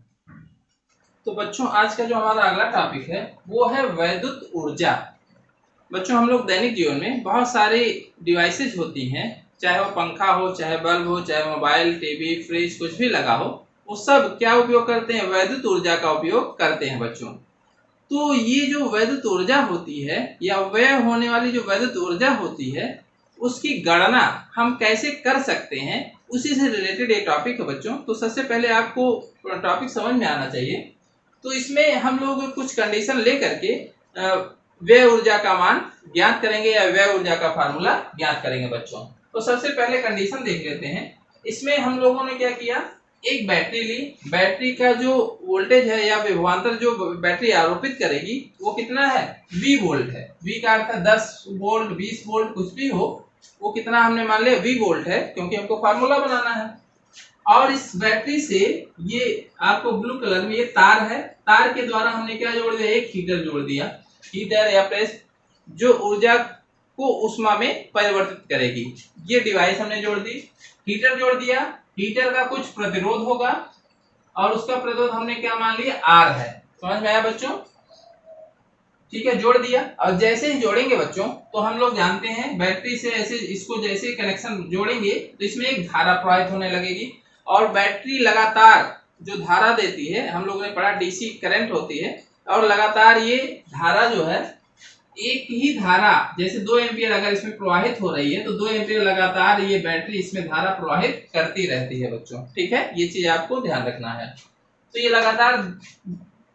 तो बच्चों आज का जो हमारा अगला टॉपिक है वो है वैद्युत ऊर्जा। बच्चों हम लोग दैनिक जीवन में बहुत सारे डिवाइसेज होती हैं, चाहे वो पंखा हो, चाहे बल्ब हो, चाहे मोबाइल, टीवी, फ्रिज कुछ भी लगा हो, वो सब क्या उपयोग करते हैं? वैद्युत ऊर्जा का उपयोग करते हैं बच्चों। तो ये जो वैद्युत ऊर्जा होती है या व्यय होने वाली जो वैद्युत ऊर्जा होती है उसकी गणना हम कैसे कर सकते हैं, उसी से रिलेटेड ये टॉपिक है बच्चों। तो सबसे पहले आपको टॉपिक समझ में आना चाहिए। तो इसमें हम लोग कुछ कंडीशन लेकर के व्यय ऊर्जा का मान ज्ञात करेंगे या व्यय ऊर्जा का फार्मूला ज्ञात करेंगे बच्चों। तो सबसे पहले कंडीशन देख लेते हैं। इसमें हम लोगों ने क्या किया, एक बैटरी ली। बैटरी का जो वोल्टेज है या विभवांतर जो बैटरी आरोपित करेगी वो कितना है? V वोल्ट है। V का अर्थ है 10 वोल्ट, 20 वोल्ट, कुछ भी हो, वो कितना हमने मान लिया V वोल्ट है, क्योंकि हमको फार्मूला बनाना है। और इस बैटरी से ये आपको ब्लू कलर में ये तार है, तार के द्वारा हमने क्या जोड़ दिया? एक हीटर जोड़ दिया। हीटर या प्रेस जो ऊर्जा को उष्मा में परिवर्तित करेगी, ये डिवाइस हमने जोड़ दी। हीटर जोड़ दिया, हीटर का कुछ प्रतिरोध होगा और उसका प्रतिरोध हमने क्या मान लिया? R है। समझ में आया बच्चों? ठीक है, जोड़ दिया। और जैसे ही जोड़ेंगे बच्चों तो हम लोग जानते हैं बैटरी से ऐसे इसको जैसे कनेक्शन जोड़ेंगे तो इसमें एक धारा प्रवाहित होने लगेगी और बैटरी लगातार जो धारा देती है, हम लोगों ने पढ़ा डीसी करंट होती है, और लगातार ये धारा जो है एक ही धारा, जैसे 2 एम्पियर अगर इसमें प्रवाहित हो रही है तो 2 एम्पियर लगातार ये बैटरी इसमें धारा प्रवाहित करती रहती है बच्चों। ठीक है, ये चीज आपको ध्यान रखना है। तो ये लगातार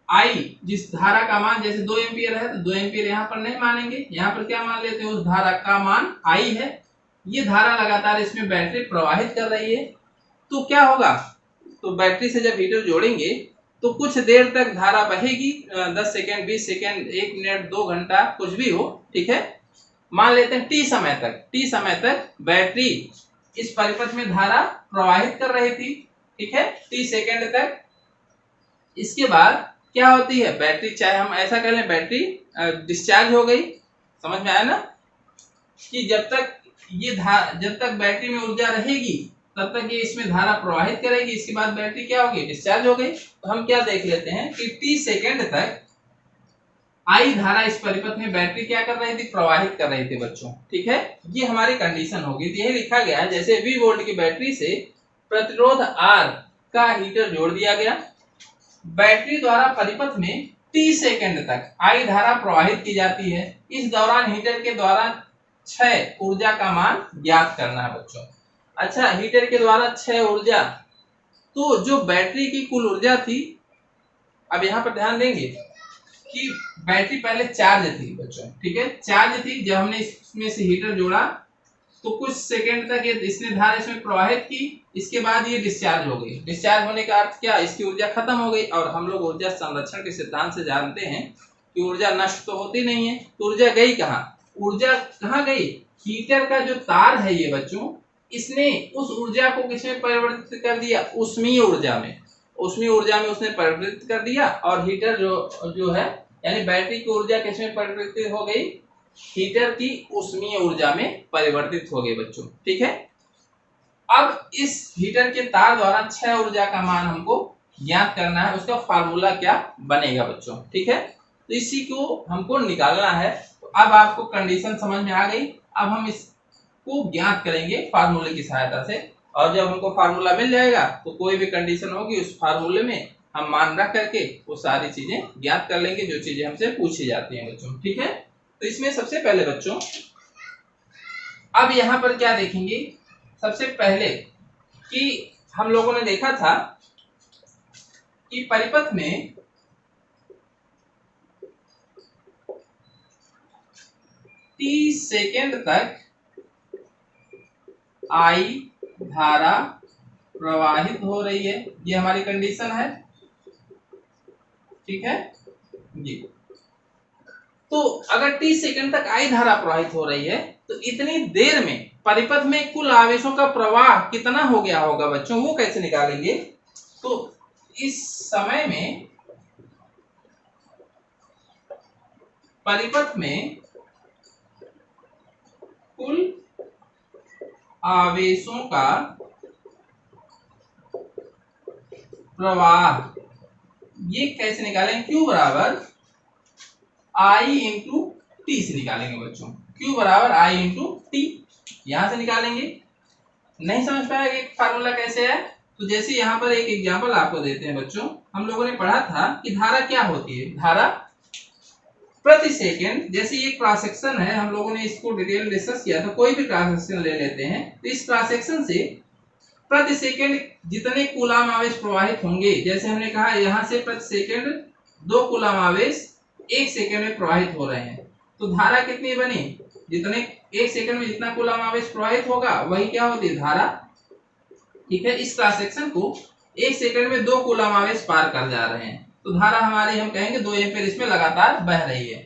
आई, जिस धारा का मान जैसे 2 एम्पियर है तो 2 एम्पियर यहाँ पर नहीं मानेंगे, यहाँ पर क्या मान लेते हैं? उस धारा का मान आई है। ये धारा लगातार इसमें बैटरी प्रवाहित कर रही है। तो क्या होगा? तो बैटरी से जब हीटर जोड़ेंगे तो कुछ देर तक धारा बहेगी, 10 सेकेंड, 20 सेकेंड, 1 मिनट, 2 घंटा, कुछ भी हो। ठीक है, मान लेते हैं टी समय तक बैटरी इस परिपथ में धारा प्रवाहित कर रही थी। ठीक है, टी सेकेंड तक। इसके बाद क्या होती है? बैटरी, चाहे हम ऐसा कह लें बैटरी डिस्चार्ज हो गई। समझ में आया ना? कि जब तक बैटरी में ऊर्जा रहेगी तब तक ये इसमें धारा प्रवाहित करेगी। इसके बाद बैटरी क्या होगी? डिस्चार्ज हो गई। तो हम क्या देख लेते हैं कि टी सेकेंड तक आई धारा इस परिपथ में बैटरी क्या कर रही थी? प्रवाहित कर रही थी बच्चों। ठीक है, ये हमारी कंडीशन होगी। तो यही लिखा गया है, जैसे V वोल्ट की बैटरी से प्रतिरोध R का हीटर जोड़ दिया गया, बैटरी द्वारा परिपथ में टी सेकेंड तक आई धारा प्रवाहित की जाती है। इस दौरान हीटर के द्वारा क्षय ऊर्जा का मान ज्ञात करना है बच्चों। अच्छा, हीटर के द्वारा क्षय ऊर्जा, तो जो बैटरी की कुल ऊर्जा थी, अब यहाँ पर ध्यान देंगे कि बैटरी पहले चार्ज थी बच्चों। ठीक है, चार्ज थी। जब हमने इसमें से हीटर जोड़ा तो कुछ सेकंड तक ये इसने धारा इसमें प्रवाहित की, इसके बाद ये डिस्चार्ज हो गई। डिस्चार्ज होने का अर्थ क्या? इसकी ऊर्जा खत्म हो गई। और हम लोग ऊर्जा संरक्षण के सिद्धांत से जानते हैं कि ऊर्जा नष्ट तो होती नहीं है। तो ऊर्जा गई कहाँ? ऊर्जा कहाँ गई? हीटर का जो तार है ये बच्चों, इसने उस ऊर्जा को किसमें परिवर्तित कर दिया? उष्मीय ऊर्जा में। उष्मीय ऊर्जा में उसने परिवर्तित कर दिया और हीटर जो है यानी बैटरी की ऊर्जा किसमें परिवर्तित हो गई? हीटर की उष्मीय ऊर्जा में परिवर्तित हो गई बच्चों। ठीक है, अब इस हीटर के तार द्वारा क्षय ऊर्जा का मान हमको ज्ञात करना है। उसका फार्मूला क्या बनेगा बच्चों? ठीक है, तो इसी को हमको निकालना है। तो अब आपको कंडीशन समझ में आ गई। अब हम इसको ज्ञात करेंगे फार्मूले की सहायता से, और जब हमको फार्मूला मिल जाएगा तो कोई भी कंडीशन होगी उस फार्मूले में हम मान रख करके वो सारी चीजें ज्ञात कर लेंगे जो चीजें हमसे पूछी जाती हैं बच्चों। ठीक है, तो इसमें सबसे पहले बच्चों अब यहाँ पर क्या देखेंगे? सबसे पहले कि हम लोगों ने देखा था कि परिपथ में टी सेकेंड तक आई धारा प्रवाहित हो रही है, ये हमारी कंडीशन है। ठीक है जी, तो अगर टी सेकेंड तक आई धारा प्रवाहित हो रही है तो इतनी देर में परिपथ में कुल आवेशों का प्रवाह कितना हो गया होगा बच्चों? वो कैसे निकालेंगे? तो इस समय में परिपथ में कुल आवेशों का प्रवाह, ये कैसे निकालेंगे? Q बराबर I इंटू टी से निकालेंगे बच्चों। Q बराबर I इंटू टी, यहां से निकालेंगे। नहीं समझ पाया कि फार्मूला कैसे है? तो जैसे यहाँ पर एक एग्जांपल आपको देते हैं बच्चों। हम लोगों ने पढ़ा था कि धारा क्या होती है। धारा प्रति सेकंड, जैसे ये क्रॉस सेक्शन है, हम लोगों ने इसको डिटेल डिस्कस किया था। कोई भी क्रॉस सेक्शन ले लेते हैं तो इस क्रॉस सेक्शन से प्रति सेकंड जितने कूलाम आवेश प्रवाहित होंगे, जैसे हमने कहा यहाँ से प्रति सेकंड 2 कूलाम आवेश 1 सेकंड में प्रवाहित हो रहे हैं, तो धारा कितनी बनी? जितने 1 सेकंड में जितना कूलाम आवेश प्रवाहित होगा वही क्या होती है? धारा। ठीक है, इस क्रॉस सेक्शन को 1 सेकंड में 2 कूलाम आवेश पार कर जा रहे हैं, तो धारा हमारी हम कहेंगे 2 एम्पीयर इसमें लगातार बह रही है।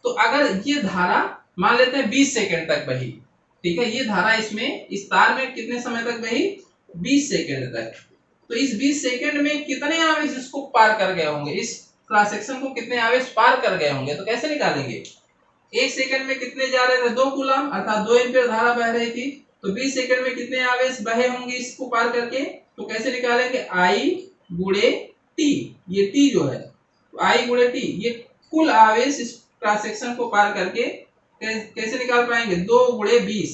तो अगर ये धारा मान लेते हैं 20 सेकंड तक बही, ठीक है, ये धारा इसमें इस तार में कितने समय तक बही? 20 सेकंड तक। तो इस 20 सेकंड में कितने आवेश इसको पार कर गए होंगे? इस क्रॉस सेक्शन को कितने आवेश पार कर गए होंगे? तो कैसे निकालेंगे? 1 सेकंड में कितने जा रहे थे? 2 कूलाम, अर्थात 2 एम्पीयर धारा बह रही थी। तो 20 सेकंड में कितने आवेश बहे होंगे इसको पार करके? तो कैसे निकालेंगे? I गुणे टी, ये टी जो है I गुणे टी, ये कुल आवेश इस क्रॉस सेक्शन को पार करके कैसे निकाल पाएंगे? 2 गुणे 20।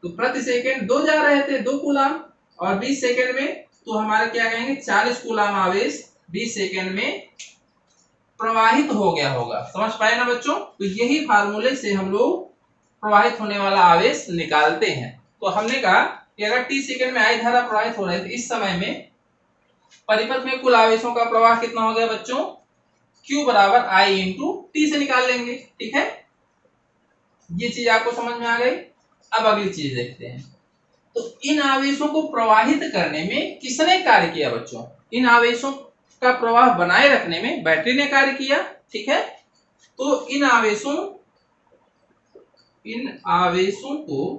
तो प्रति सेकंड 2 जा रहे थे 2 कूलाम, और 20 सेकंड में तो हमारा क्या कहेंगे? 40 कूलाम आवेश 20 सेकंड में प्रवाहित हो गया होगा। समझ पाए ना बच्चों? तो यही फार्मूले से हम लोग प्रवाहित होने वाला आवेश निकालते हैं। तो हमने कहा कि अगर टी सेकंड में I धारा प्रवाहित हो रही है तो इस समय में परिपथ में कुल आवेशों का प्रवाह कितना हो गया बच्चों? Q बराबर I इंटू टी से निकाल लेंगे। ठीक है, ये चीज आपको समझ में आ गई। अब अगली चीज देखते हैं। तो इन आवेशों को प्रवाहित करने में किसने कार्य किया बच्चों? इन आवेशों का प्रवाह बनाए रखने में बैटरी ने कार्य किया। ठीक है, तो इन आवेशों को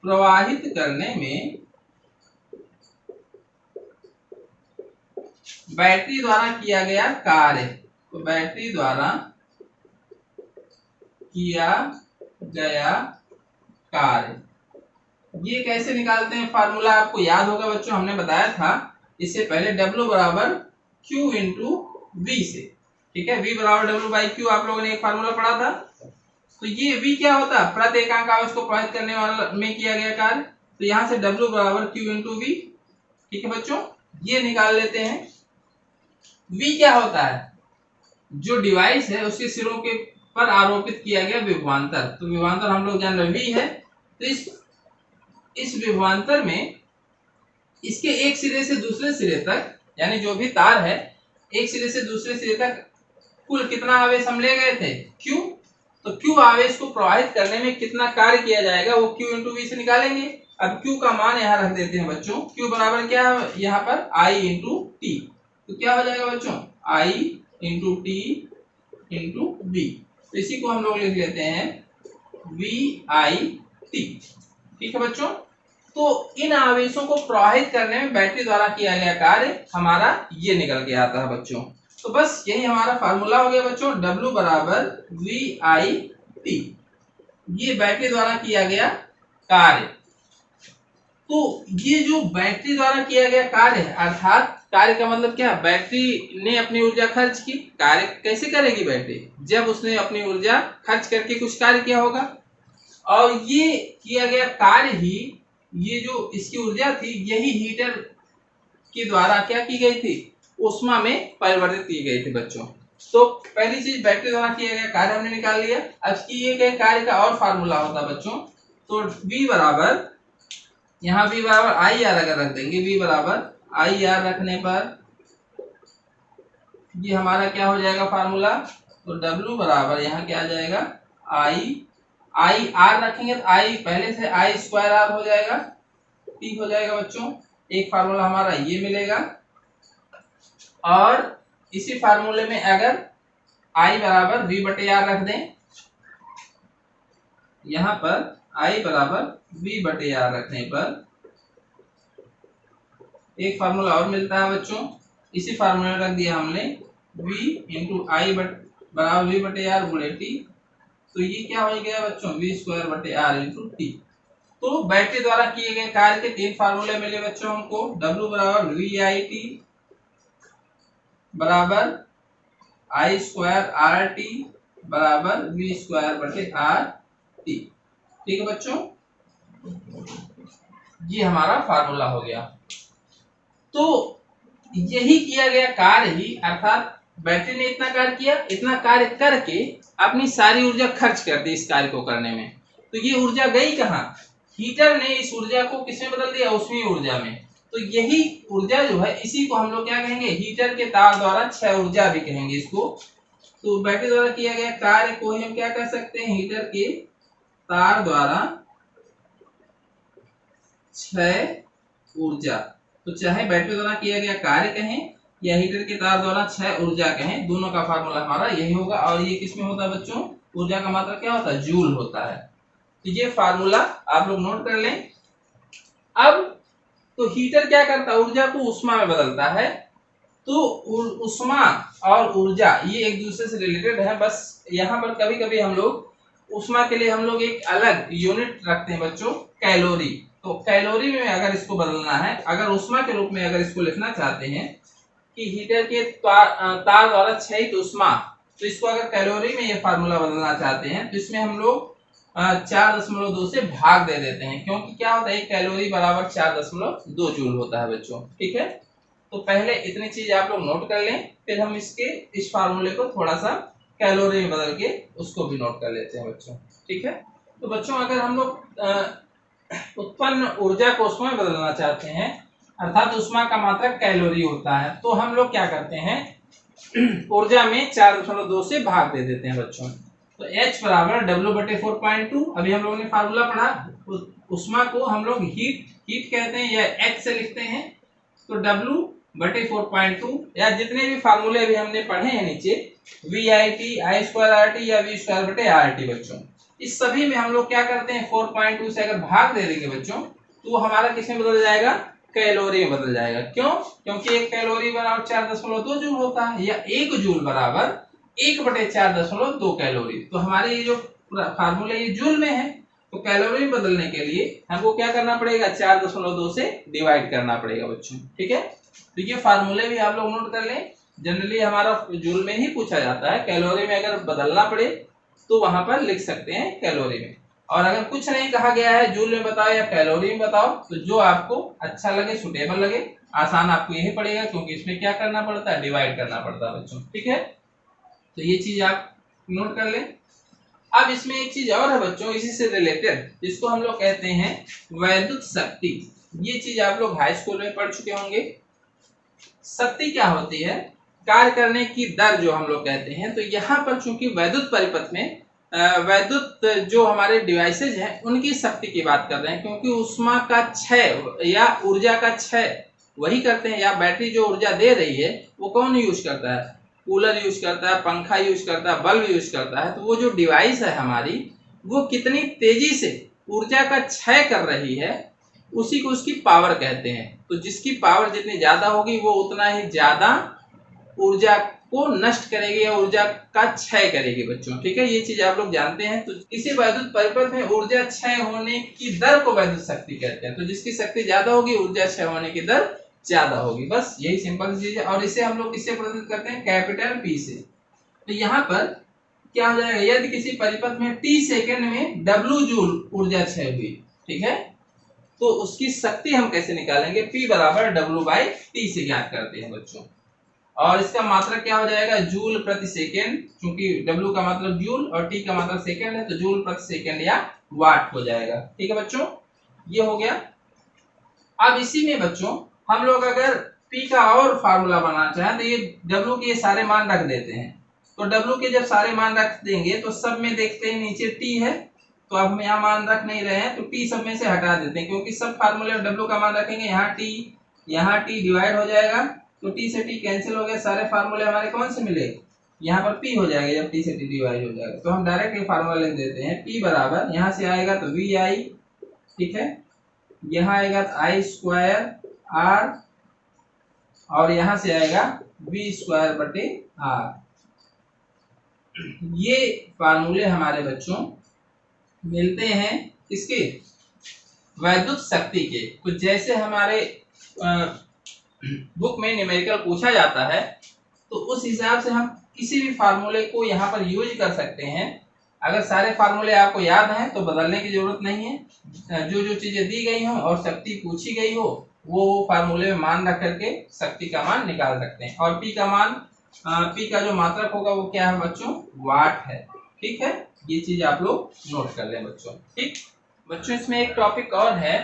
प्रवाहित करने में बैटरी द्वारा किया गया कार्य, तो बैटरी द्वारा किया गया कार्य, ये कैसे निकालते हैं? फार्मूला आपको याद होगा बच्चों, हमने बताया था इससे पहले। W बराबर Q इंटू V से। ठीक है, V बराबर W बाई Q, आप लोगों ने एक फार्मूला पढ़ा था। तो ये V क्या होता है? प्रति एकांक आवेश को प्रवाहित करने वाला में किया गया कार्य। तो यहां से W बराबर Q इंटू V। ठीक है बच्चों, ये निकाल लेते हैं। V क्या होता है? जो डिवाइस है उसके सिरों के पर आरोपित किया गया विभवांतर। तो विभवांतर हम लोग जान रहे V है। तो इस विभवांतर में इसके एक सिरे से दूसरे सिरे तक, यानी जो भी तार है, एक सिरे से दूसरे सिरे तक कुल कितना आवेश हम ले गए थे? Q। तो Q आवेश को प्रवाहित करने में कितना कार्य किया जाएगा वो Q इंटू V से निकालेंगे। अब Q का मान यहाँ रख देते हैं बच्चों। Q बराबर क्या है यहाँ पर? I into T. तो क्या हो जाएगा बच्चों? I into T into V। तो इसी को हम लोग लिख लेते हैं VIT। ठीक है बच्चों, तो इन आवेशों को प्रवाहित करने में बैटरी द्वारा किया गया कार्य हमारा ये निकल के आता है बच्चों। तो बस यही हमारा फार्मूला हो गया बच्चों। W बराबर VIT, ये बैटरी द्वारा किया गया कार्य। तो ये जो बैटरी द्वारा किया गया कार्य है, अर्थात कार्य का मतलब क्या? बैटरी ने अपनी ऊर्जा खर्च की। कार्य कैसे करेगी बैटरी? जब उसने अपनी ऊर्जा खर्च करके कुछ कार्य किया होगा, और ये किया गया कार्य ही, ये जो इसकी ऊर्जा थी, यही हीटर के द्वारा क्या की गई थी? उष्मा में परिवर्तित की गई थी बच्चों। तो पहली चीज बैटरी द्वारा किया गया कार्य हमने निकाल लिया। अब किए गए कार्य का और फार्मूला होता बच्चों। तो V बराबर, यहाँ V बराबर IR अगर रख देंगे, V बराबर IR रखने पर ये हमारा क्या हो जाएगा फार्मूला? तो W बराबर यहाँ क्या आ जाएगा? IR रखेंगे तो I पहले से I स्क्वायर R हो जाएगा। ठीक हो जाएगा बच्चों, एक फार्मूला हमारा ये मिलेगा। और इसी फार्मूले में अगर I बराबर V बटे R रख दें, यहाँ पर I बराबर V बटे R रखने पर एक फार्मूला और मिलता है बच्चों। इसी फार्मूले में रख दिया हमने V इंटू I बराबर V बटे R गुणे T। तो ये क्या हो गया बच्चों? V स्क्वायर बटे R इंटू T। तो बैटरी द्वारा किए गए कार्य के 3 फार्मूले मिले बच्चों हमको। W बराबर VIT बराबर I स्क्वायर RT बराबर V स्क्वायर बटे RT। ठीक है बच्चों, ये हमारा फार्मूला हो गया। तो यही किया गया कार्य ही, अर्थात बैटरी ने इतना कार्य किया, इतना कार्य करके अपनी सारी ऊर्जा खर्च कर दी इस कार्य को करने में। तो ये ऊर्जा गई कहाँ? हीटर ने इस ऊर्जा को किसमें बदल दिया? ऊष्मीय ऊर्जा में। तो यही ऊर्जा जो है, इसी को हम लोग क्या कहेंगे? हीटर के तार द्वारा क्षय ऊर्जा भी कहेंगे इसको। तो बैटरी द्वारा किया गया कार्य को हम क्या कह सकते हैं? हीटर के तार द्वारा क्षय ऊर्जा। तो चाहे बैटरी द्वारा किया गया कार्य कहें या हीटर के तार द्वारा क्षय ऊर्जा कहें, दोनों का फार्मूला हमारा यही होगा। और ये किसमें होता है बच्चों? ऊर्जा का मात्रा क्या होता है? जूल होता है। तो ये फार्मूला आप लोग नोट कर लें। अब तो हीटर क्या करता है? ऊर्जा को ऊष्मा में बदलता है। तो ऊष्मा और ऊर्जा ये एक दूसरे से रिलेटेड है। बस यहाँ पर कभी कभी हम लोग ऊष्मा के लिए हम लोग एक अलग यूनिट रखते हैं बच्चों, कैलोरी। तो कैलोरी में अगर इसको बदलना है, अगर ऊष्मा के रूप में अगर इसको लिखना चाहते हैं कि हीटर के तार द्वारा क्षयित ऊष्मा, तो इसको अगर कैलोरी में ये फार्मूला बदलना चाहते हैं तो इसमें हम लोग 4.2 से भाग दे देते हैं, क्योंकि क्या होता है? एक कैलोरी बराबर 4.2 जूल होता है बच्चों। ठीक है, तो पहले इतनी चीज आप लोग नोट कर लें, फिर हम इस फार्मूले को थोड़ा सा कैलोरी में बदल के उसको भी नोट कर लेते हैं बच्चों। ठीक है, तो बच्चों अगर हम लोग उत्पन्न ऊर्जा को ऊष्मा में बदलना चाहते हैं, अर्थात ऊष्मा का मात्रक कैलोरी होता है, तो हम लोग क्या करते हैं? ऊर्जा में 4.2 से भाग दे देते हैं बच्चों। तो H बराबर W बटे 4.2। अभी हम लोगों ने फार्मूला पढ़ा, ऊष्मा को हम लोग हीट कहते हैं या H से लिखते हैं। तो W बटे 4.2 या जितने भी फार्मूले अभी हमने पढ़े हैं नीचे, VIT I स्क्वायर RT या V स्क्वायर बटे RT बच्चों, इस सभी में हम लोग क्या करते हैं? 4.2 से अगर भाग दे देंगे बच्चों, तो हमारा किसमें बदल जाएगा? कैलोरी में बदल जाएगा। क्यों? क्योंकि एक कैलोरी बराबर 4.2 जूल होता है, या 1 जूल बराबर 1 बटे 4.2 कैलोरी। तो हमारे ये जो फार्मूला ये जूल में है, तो कैलोरी में बदलने के लिए हमको क्या करना पड़ेगा? 4.2 से डिवाइड करना पड़ेगा बच्चों। ठीक है, तो ये फार्मूले भी आप लोग नोट कर लें। जनरली हमारा जूल में ही पूछा जाता है, कैलोरी में अगर बदलना पड़े तो वहां पर लिख सकते हैं कैलोरी में। और अगर कुछ नहीं कहा गया है, जूल में बताओ या कैलोरी में बताओ, तो जो आपको अच्छा लगे, सुटेबल लगे, आसान आपको यही पड़ेगा, क्योंकि इसमें क्या करना पड़ता है? डिवाइड करना पड़ता है बच्चों। ठीक है, तो ये चीज आप नोट कर लें। अब इसमें एक चीज और है बच्चों, इसी से रिलेटेड, जिसको हम लोग कहते हैं वैद्युत शक्ति। ये चीज आप लोग हाई स्कूल में पढ़ चुके होंगे। शक्ति क्या होती है? कार्य करने की दर जो हम लोग कहते हैं। तो यहाँ पर चूंकि वैद्युत परिपथ में वैद्युत जो हमारे डिवाइसेज हैं उनकी शक्ति की बात कर रहे हैं, क्योंकि ऊष्मा का क्षय या ऊर्जा का क्षय वही करते हैं, या बैटरी जो ऊर्जा दे रही है वो कौन यूज करता है? कूलर यूज करता है, पंखा यूज करता है, बल्ब यूज करता है। तो वो जो डिवाइस है हमारी, वो कितनी तेजी से ऊर्जा का क्षय कर रही है, उसी को उसकी पावर कहते हैं। तो जिसकी पावर जितनी ज्यादा होगी वो उतना ही ज्यादा ऊर्जा को नष्ट करेगी या ऊर्जा का क्षय करेगी बच्चों। ठीक है, ये चीज आप लोग जानते हैं। तो इसी वैद्युत परिपथ में ऊर्जा क्षय होने की दर को वैद्युत शक्ति कहते हैं। तो जिसकी शक्ति ज्यादा होगी, ऊर्जा क्षय होने की दर ज्यादा होगी। बस यही सिंपल चीज है। और इसे हम लोग किससे प्रदर्शित करते हैं? कैपिटल P से। तो यहाँ पर क्या हो जाएगा? यदि किसी परिपथ में t सेकंड में W जूल ऊर्जा क्षय हुई, ठीक है, तो उसकी शक्ति हम कैसे निकालेंगे? P बराबर W बाई T से ज्ञात करते हैं बच्चों। और इसका मात्रक क्या हो जाएगा? जूल प्रति सेकेंड, क्योंकि W का मतलब जूल और T का मतलब सेकेंड है, तो जूल प्रति सेकेंड या वाट हो जाएगा। ठीक है बच्चों, ये हो गया। अब इसी में बच्चों हम लोग अगर P का और फार्मूला बनाना चाहें तो ये W के ये सारे मान रख देते हैं। तो W के जब सारे मान रख देंगे तो सब में देखते हैं नीचे T है, तो अब हम यहाँ मान रख नहीं रहे हैं, तो T सब में से हटा देते हैं, क्योंकि सब फार्मूले में W का मान रखेंगे। यहाँ T डिवाइड हो जाएगा, तो T से T कैंसिल हो गया, सारे फार्मूले हमारे कौन से मिले? यहाँ पर P हो जाएगा जब T से T डिवाइड हो जाएगा। तो हम डायरेक्ट ये फार्मूला लिख देते हैं। P बराबर यहाँ से आएगा तो VI, ठीक है, यहाँ आएगा तो I स्क्वायर R, और यहाँ से आएगा V स्क्वायर बटे R। ये फार्मूले हमारे बच्चों मिलते हैं किसके? वैद्युत शक्ति के कुछ जैसे हमारे बुक में न्यूमेरिकल पूछा जाता है तो उस हिसाब से हम किसी भी फार्मूले को यहाँ पर यूज कर सकते हैं। अगर सारे फार्मूले आपको याद हैं तो बदलने की जरूरत नहीं है। जो जो चीजें दी गई हो और शक्ति पूछी गई हो वो फार्मूले में मान रख करके शक्ति का मान निकाल सकते हैं। और पी का मान, पी का जो मात्रक होगा वो क्या है बच्चों, वाट है। ठीक है, ये चीज आप लोग नोट कर लें बच्चों। ठीक बच्चों, इसमें एक टॉपिक और है,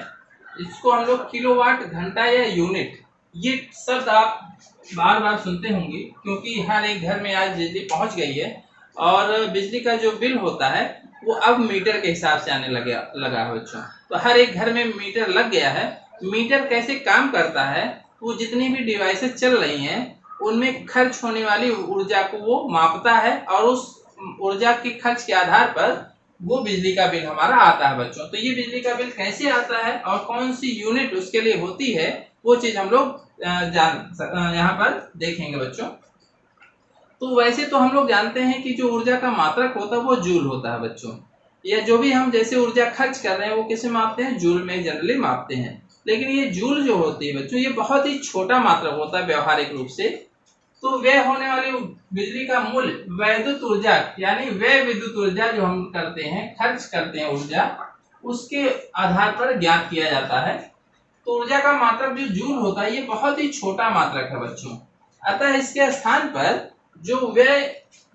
इसको हम लोग किलोवाट, घंटा या यूनिट, ये शब्द आप बार बार सुनते होंगे क्योंकि हर एक घर में आज बिजली पहुंच गई है और बिजली का जो बिल होता है वो अब मीटर के हिसाब से आने लगा है बच्चों। तो हर एक घर में मीटर लग गया है। मीटर कैसे काम करता है, वो जितनी भी डिवाइसेस चल रही हैं उनमें खर्च होने वाली ऊर्जा को वो मापता है और उस ऊर्जा के खर्च के आधार पर वो बिजली का बिल हमारा आता है बच्चों। तो ये बिजली का बिल कैसे आता है और कौन सी यूनिट उसके लिए होती है वो चीज हम लोग यहाँ पर देखेंगे बच्चों। तो वैसे तो हम लोग जानते हैं कि जो ऊर्जा का मात्रक होता है वो जूल होता है बच्चों, या जो भी हम जैसे ऊर्जा खर्च कर रहे हैं वो किसे मापते हैं, जूल में जनरली मापते हैं। लेकिन ये जूल जो होती है बच्चों ये बहुत ही छोटा मात्रक होता है व्यवहारिक रूप से। तो व्यय होने वाली बिजली का मूल्य वैद्युत ऊर्जा यानी व्यय विद्युत ऊर्जा जो हम करते हैं, खर्च करते हैं ऊर्जा, उसके आधार पर ज्ञात किया जाता है। तो ऊर्जा का मात्रक जो जूल होता है ये बहुत ही छोटा मात्रक है बच्चों। अतः इसके स्थान पर जो व्यय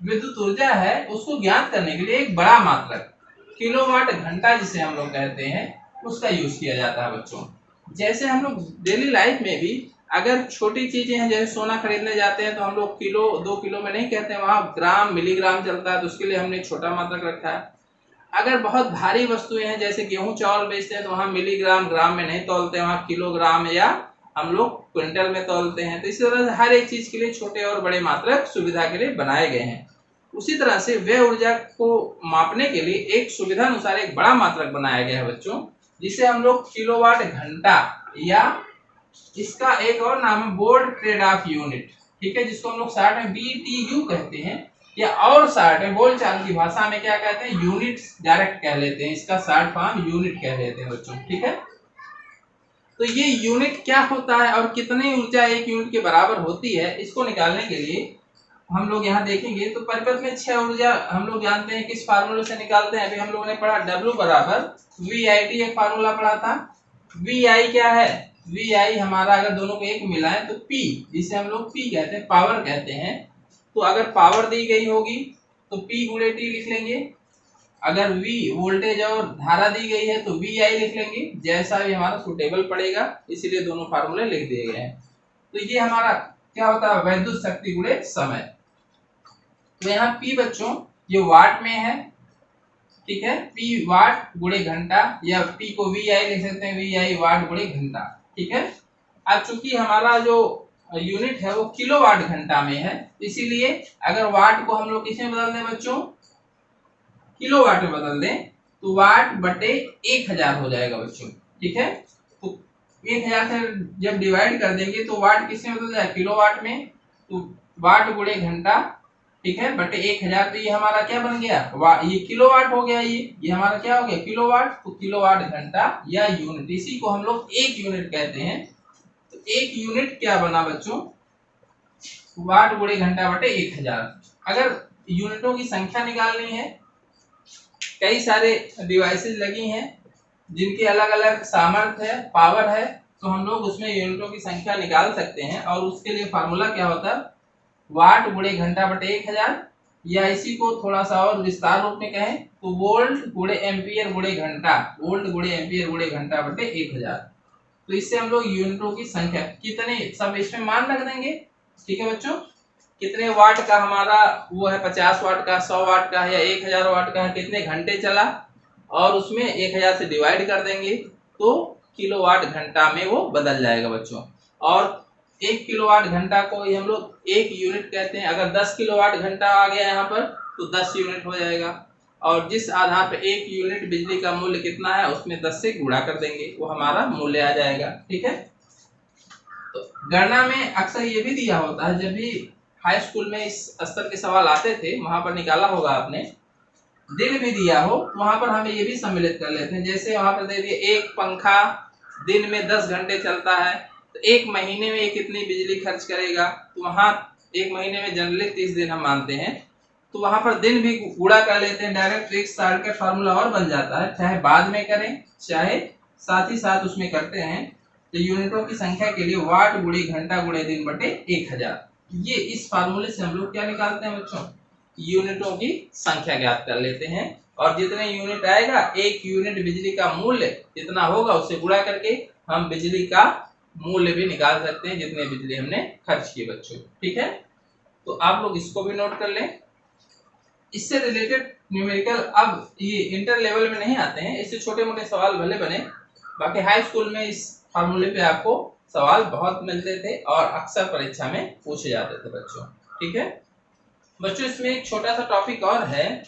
विद्युत ऊर्जा है उसको ज्ञात करने के लिए एक बड़ा मात्रक किलोवाट घंटा जिसे हम लोग कहते हैं उसका यूज किया जाता है बच्चों। जैसे हम लोग डेली लाइफ में भी अगर छोटी चीजें हैं, जैसे सोना खरीदने जाते हैं तो हम लोग किलो 2 किलो में नहीं कहते हैं, वहां ग्राम मिलीग्राम चलता है, तो उसके लिए हमने छोटा मात्रक रखा है। अगर बहुत भारी वस्तुएं हैं जैसे गेहूं चावल बेचते हैं तो वहां मिलीग्राम ग्राम में नहीं तौलते हैं, वहां किलोग्राम या हम लोग क्विंटल में तौलते हैं। तो इसी तरह से हर एक चीज के लिए छोटे और बड़े मात्रक सुविधा के लिए बनाए गए हैं। उसी तरह से व्यय ऊर्जा को मापने के लिए एक सुविधा अनुसार एक बड़ा मात्रक बनाया गया है बच्चों, जिसे हम लोग किलोवाट घंटा या इसका एक और नाम है बोल्ड ट्रेड ऑफ यूनिट, ठीक है, जिसको हम लोग शॉर्ट में BTU कहते हैं, या और शॉर्ट में बोलचाल की भाषा में क्या कहते हैं, यूनिट डायरेक्ट कह लेते हैं, इसका शॉर्ट फॉर्म यूनिट कह लेते हैं बच्चों। ठीक है, तो ये यूनिट क्या होता है और कितनी ऊर्जा एक यूनिट के बराबर होती है, इसको निकालने के लिए हम लोग यहाँ देखेंगे। तो परिपथ में 6 ऊर्जा हम लोग जानते हैं किस फार्मूले से निकालते हैं। अभी हम लोगों ने पढ़ा W बराबर VIT, एक फार्मूला पढ़ा था। VI क्या है, VI हमारा अगर दोनों को एक मिलाएं तो P, जिसे हम लोग P कहते हैं, पावर कहते हैं। तो अगर पावर दी गई होगी तो P गुणे T लिख लेंगे। अगर V वोल्टेज और धारा दी गई है तो VI लिख लेंगे, जैसा भी हमारा सुटेबल पड़ेगा, इसीलिए दोनों फार्मूले लिख दिए गए हैं। तो ये हमारा क्या होता है, वैद्युत शक्ति गुणे समय। तो यहाँ P बच्चों ये वाट में है, ठीक है, P वाट गुणे घंटा, या P को VI लिख सकते हैं, VI वाट गुणे घंटा। ठीक है, अब चूंकि हमारा जो यूनिट है वो किलोवाट घंटा में है, इसीलिए अगर वाट को हम लोग किसमें बदल दें बच्चों, किलोवाट में बदल दें तो वाट बटे 1000 हो जाएगा बच्चों। ठीक है, तो 1000 से जब डिवाइड कर देंगे तो वाट किसमें बदल जाएगा, किलोवाट में। तो वाट गुणे घंटा, ठीक है, बटे 1000। तो ये हमारा क्या बन गया, ये किलोवाट हो गया, ये हमारा क्या हो गया, किलोवाट। तो किलोवाट घंटा या यूनिट, इसी को हम लोग एक यूनिट कहते हैं। तो एक यूनिट क्या बना बच्चों, वाट गुणे घंटा बटे 1000। अगर यूनिटों की संख्या निकालनी है, कई सारे डिवाइसेस लगी हैं जिनकी अलग अलग सामर्थ्य है, पावर है, तो हम लोग उसमें यूनिटों की संख्या निकाल सकते हैं। और उसके लिए फार्मूला क्या होता है, वाट गुणे घंटा बटे 1000, या इसी को थोड़ा सा और विस्तार रूप में कहें तो वोल्ट गुणे एम्पियर गुणे घंटा, वोल्ट गुणे एम्पियर गुणे घंटा बटे 1000। तो इससे हम लोग यूनिटों की संख्या कितने सब इसमें मान रख देंगे। ठीक है बच्चों, कितने वाट का हमारा वो है, 50 वाट का, 100 वाट का है, या 1000 वाट का है, कितने घंटे चला, और उसमें 1000 से डिवाइड कर देंगे तो किलोवाट घंटा में वो बदल जाएगा बच्चों। और 1 किलोवाट घंटा को हम लोग 1 यूनिट कहते हैं। अगर 10 किलोवाट घंटा आ गया यहाँ पर तो 10 यूनिट हो जाएगा, और जिस आधार पर 1 यूनिट बिजली का मूल्य कितना है उसमें 10 से गुणा कर देंगे, वो हमारा मूल्य आ जाएगा। ठीक है, तो गणना में अक्सर ये भी दिया होता है, जब भी हाई स्कूल में इस स्तर के सवाल आते थे वहां पर निकाला होगा आपने, दिन भी दिया हो तो वहां पर हम ये भी सम्मिलित कर लेते हैं। जैसे वहां पर दे दिए एक पंखा दिन में 10 घंटे चलता है, तो एक महीने में ये कितनी बिजली खर्च करेगा, तो वहां एक महीने में जनरली 30 दिन हम मानते हैं, तो वहां पर दिन भी गुणा कर लेते हैं डायरेक्ट। एक साल का फार्मूला और बन जाता है, चाहे बाद में करें चाहे साथ ही साथ उसमें करते हैं। तो यूनिटों की संख्या के लिए वाट गुणे घंटा गुणे दिन बटे 1000, ये इस फार्मूले से हम लोग क्या निकालते हैं बच्चों, यूनिटों की संख्या ज्ञात कर लेते हैं। और जितने यूनिट आएगा, एक यूनिट बिजली का मूल्य जितना होगा उससे गुणा करके हम बिजली का मूल्य भी निकाल सकते हैं, जितने बिजली हमने खर्च की बच्चों। ठीक है, तो आप लोग इसको भी नोट कर लें। इससे रिलेटेड न्यूमेरिकल अब ये इंटर लेवल में नहीं आते हैं, इससे छोटे मोटे सवाल भले बने, बाकी हाई स्कूल में इस फार्मूले पे आपको सवाल बहुत मिलते थे और अक्सर परीक्षा में पूछे जाते थे बच्चों। ठीक है बच्चों, इसमें एक छोटा सा टॉपिक और है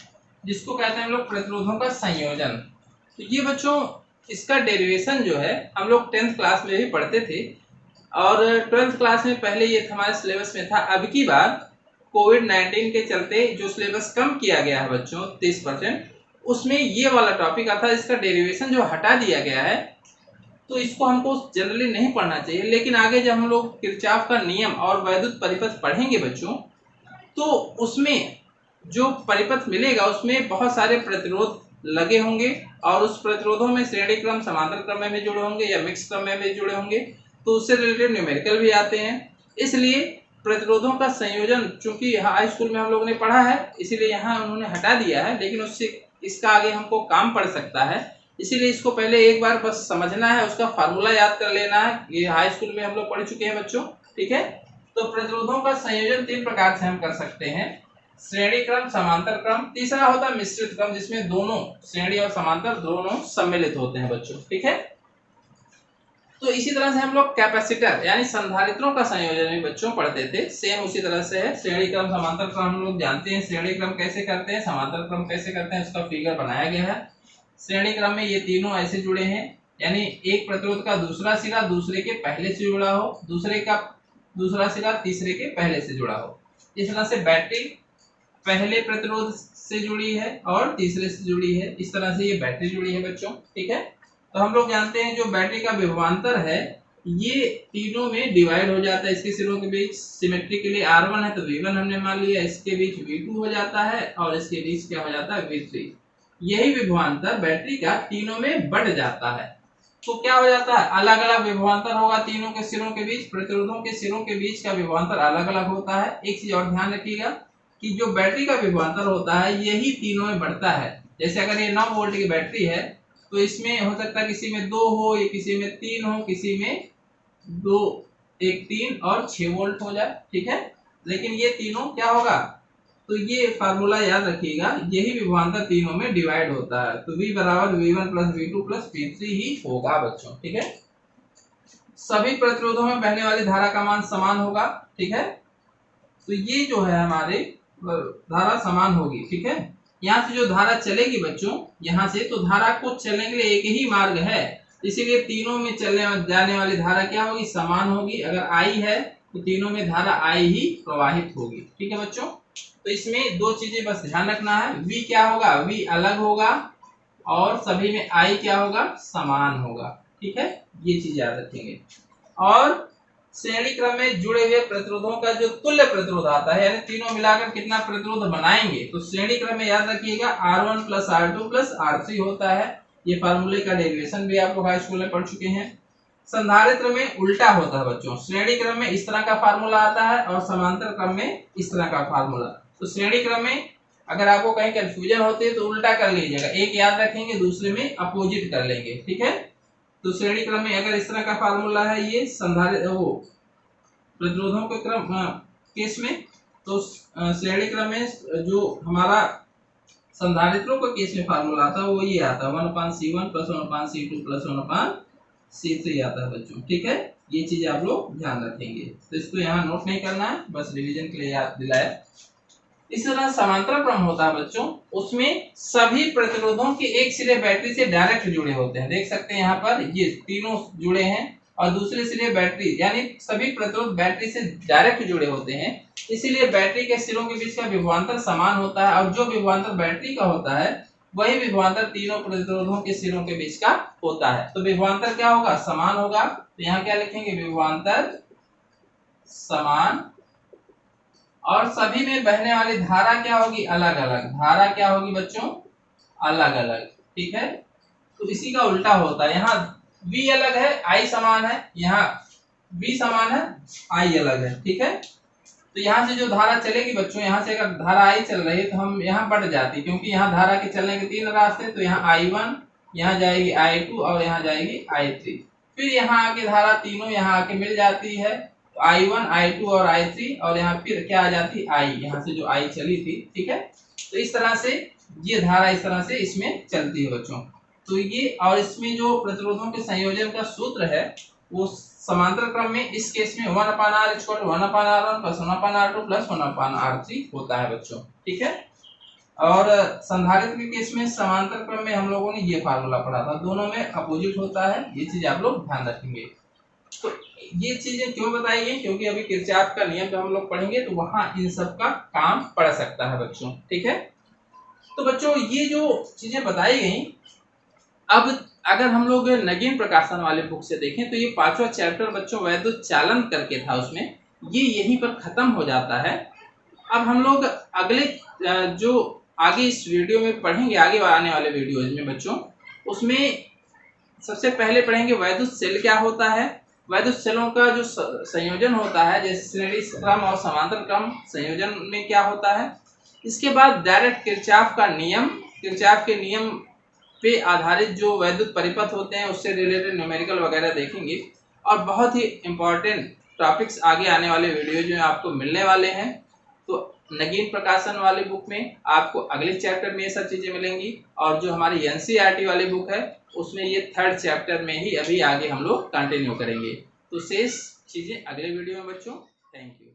जिसको कहते हैं हम लोग प्रतिरोधों का संयोजन। तो ये बच्चों इसका डेरिवेशन जो है हम लोग 10th क्लास में भी पढ़ते थे, और 12th क्लास में पहले ये हमारे सिलेबस में था। अब की बार कोविड-19 के चलते जो सिलेबस कम किया गया है बच्चों 30%, उसमें ये वाला टॉपिक आता है, इसका डेरिवेशन जो हटा दिया गया है, तो इसको हमको जनरली नहीं पढ़ना चाहिए। लेकिन आगे जब हम लोग किरचॉफ का नियम और वैद्युत परिपथ पढ़ेंगे बच्चों, तो उसमें जो परिपथ मिलेगा उसमें बहुत सारे प्रतिरोध लगे होंगे, और उस प्रतिरोधों में श्रेणी क्रम समांतर क्रम में जुड़े होंगे या मिक्स क्रम में जुड़े होंगे, तो उससे रिलेटेड न्यूमेरिकल भी आते हैं। इसलिए प्रतिरोधों का संयोजन चूंकि हाई स्कूल में हम लोगों ने पढ़ा है, इसीलिए यहाँ उन्होंने हटा दिया है, लेकिन उससे इसका आगे हमको काम पड़ सकता है, इसीलिए इसको पहले एक बार बस समझना है, उसका फार्मूला याद कर लेना है। ये हाई स्कूल में हम लोग पढ़ चुके हैं बच्चों। ठीक है, तो प्रतिरोधों का संयोजन 3 प्रकार से हम कर सकते हैं, श्रेणी क्रम, समांतर क्रम, तीसरा होता है मिश्रित क्रम, जिसमें दोनों श्रेणी और समांतर दोनों सम्मिलित होते हैं बच्चों। ठीक है, तो इसी तरह से हम लोग कैपेसिटर यानी संधारित्रों का संयोजन भी बच्चों पढ़ते थे, सेम उसी तरह से है। श्रेणी क्रम, समांतर क्रम हम लोग जानते हैं, श्रेणी क्रम कैसे करते हैं, समांतर क्रम कैसे करते हैं, उसका फिगर बनाया गया है। श्रेणी क्रम में ये तीनों ऐसे जुड़े हैं, यानी एक प्रतिरोध का दूसरा सिरा दूसरे के पहले से जुड़ा हो, दूसरे का दूसरा सिरा तीसरे के पहले से जुड़ा हो। इस तरह से बैटरी पहले प्रतिरोध से जुड़ी है और तीसरे से जुड़ी है, इस तरह से ये बैटरी जुड़ी है बच्चों। ठीक है, तो हम लोग जानते हैं जो बैटरी का विभवांतर है ये तीनों में डिवाइड हो जाता है, इसके सिरों के बीच सिमेट्री के लिए R1 है तो V1 हमने मान लिया, इसके बीच V2 हो जाता है और इसके बीच क्या हो जाता है V3। यही विभवांतर बैटरी का तीनों में बढ़ जाता है, तो क्या हो जाता है, अलग अलग विभवांतर होगा तीनों के सिरों के बीच, प्रतिरोधों के सिरों के बीच का विभवांतर अलग अलग होता है। एक चीज और ध्यान रखिएगा कि जो बैटरी का विभवांतर होता है यही तीनों में बढ़ता है। जैसे अगर ये 9 वोल्ट की बैटरी है तो इसमें हो सकता है किसी में 2 हो, या किसी में 3 हो, किसी में 2, 1 3 और 6 वोल्ट हो जाए। ठीक है, लेकिन ये तीनों क्या होगा, तो ये फार्मूला याद रखिएगा, यही विभवांतर तीनों में डिवाइड होता है, तो V बराबर V1 plus V2 plus V3 ही होगा बच्चों। ठीक है, सभी प्रतिरोधों में बहने वाली धारा का मान समान होगा। ठीक है, तो ये जो है हमारे धारा समान होगी। ठीक है, यहाँ से जो धारा चलेगी बच्चों, यहाँ से तो धारा को चलने के लिए एक ही मार्ग है, इसीलिए तीनों में चलने जाने वाली धारा क्या होगी, समान होगी। अगर I है तो तीनों में धारा I ही प्रवाहित होगी। ठीक है बच्चों, तो इसमें 2 चीजें बस ध्यान रखना है, V क्या होगा, V अलग होगा, और सभी में I क्या होगा, समान होगा। ठीक है, ये चीज याद रखेंगे। और श्रेणी क्रम में जुड़े हुए प्रतिरोधों का जो तुल्य प्रतिरोध आता है, यानी तीनों मिलाकर कितना प्रतिरोध बनाएंगे, तो श्रेणी क्रम में याद रखिएगा R1 plus R2 plus R3 होता है। ये फार्मूले का डेरिवेशन भी आप लोग हाई स्कूल में पढ़ चुके हैं। संधारित्र में उल्टा होता है बच्चों, श्रेणी क्रम में इस तरह का फार्मूला आता है और समांतर क्रम में इस तरह का फार्मूला। तो श्रेणी क्रम में अगर आपको कहीं कंफ्यूजन होती है तो उल्टा कर लीजिएगा, एक याद रखेंगे दूसरे में अपोजिट कर लेंगे। ठीक है, तो श्रेणी क्रम में अगर इस तरह का फार्मूला है, ये संधारित्र वो प्रतिरोधों के क्रम केस में, तो श्रेणी क्रम में जो हमारा संधारित्रों के केस में फार्मूला आता है वो ये आता है 1/C1 plus 1/C2 plus 1/C3 आता है बच्चों। ठीक है, ये चीज आप लोग ध्यान रखेंगे, तो इसको यहाँ नोट नहीं करना है, बस रिवीजन के लिए याद दिलाया। इस तरह समांतर क्रम होता है बच्चों, उसमें सभी प्रतिरोधों के एक सिरे बैटरी से डायरेक्ट जुड़े होते हैं। देख सकते हैं यहाँ पर ये तीनों जुड़े हैं, और दूसरे सिरे बैटरी, यानी सभी प्रतिरोध बैटरी से डायरेक्ट जुड़े होते हैं, इसीलिए बैटरी के सिरों के बीच का विभवांतर समान होता है, और जो विभवांतर बैटरी का होता है वही विभवांतर तीनों प्रतिरोधों के सिरों के बीच का होता है। तो विभवांतर क्या होगा, समान होगा। तो यहाँ क्या लिखेंगे, विभवांतर समान, और सभी में बहने वाली धारा क्या होगी, अलग अलग। धारा क्या होगी बच्चों, अलग अलग। ठीक है, तो इसी का उल्टा होता है, यहाँ V अलग है, I समान है, यहाँ V समान है, I अलग है। ठीक है, तो यहाँ से जो धारा चलेगी बच्चों, यहाँ से अगर धारा I चल रही है तो हम यहाँ बढ़ जाती, क्योंकि यहाँ धारा के चलने के 3 रास्ते, तो यहाँ I1, यहाँ जाएगी I2 और यहाँ जाएगी I3। फिर यहाँ आके धारा तीनों यहाँ आके मिल जाती है, तो I1, I2 और I3, और यहाँ फिर क्या आ जाती, I, यहाँ से जो I चली थी। ठीक है, तो इस तरह से ये धारा इस तरह से इसमें चलती है बच्चों। तो ये, और इसमें जो प्रतिरोधों के संयोजन का सूत्र है वो समांतर क्रम में इस केस में 1/r = 1/r1 + 1/r2 + 1/r3 होता है बच्चों। ठीक है, और संधारित्र के केस में समांतर क्रम में हम लोगों ने ये फार्मूला पढ़ा था, दोनों में अपोजिट होता है, ये चीज आप लोग ध्यान रखेंगे। तो ये चीजें क्यों बताई गई, क्योंकि अभी किरचॉफ का नियम जब हम लोग पढ़ेंगे तो वहां इन सब का काम पड़ सकता है बच्चों। ठीक है, तो बच्चों ये जो चीजें बताई गई, अब अगर हम लोग नगीन प्रकाशन वाले बुक से देखें तो ये 5वां चैप्टर बच्चों वैद्युत चालन करके था, उसमें ये यहीं पर खत्म हो जाता है। अब हम लोग अगले जो आगे इस वीडियो में पढ़ेंगे, आगे आने वाले वीडियोज में बच्चों, उसमें सबसे पहले पढ़ेंगे वैद्युत सेल क्या होता है, वैद्युत सेलों का जो संयोजन होता है, जैसे श्रेणी क्रम और समांतर क्रम संयोजन में क्या होता है। इसके बाद डायरेक्ट किरचॉफ का नियम, किरचॉफ के नियम पे आधारित जो वैद्युत परिपथ होते हैं उससे रिलेटेड न्यूमेरिकल वगैरह देखेंगे, और बहुत ही इंपॉर्टेंट टॉपिक्स आगे आने वाले वीडियोज में आपको मिलने वाले हैं। तो नगीन प्रकाशन वाली बुक में आपको अगले चैप्टर में ये सब चीजें मिलेंगी, और जो हमारी एनसीईआरटी वाली बुक है उसमें ये 3rd चैप्टर में ही अभी आगे हम लोग कंटिन्यू करेंगे। तो शेष चीजें अगले वीडियो में बच्चों। Thank you.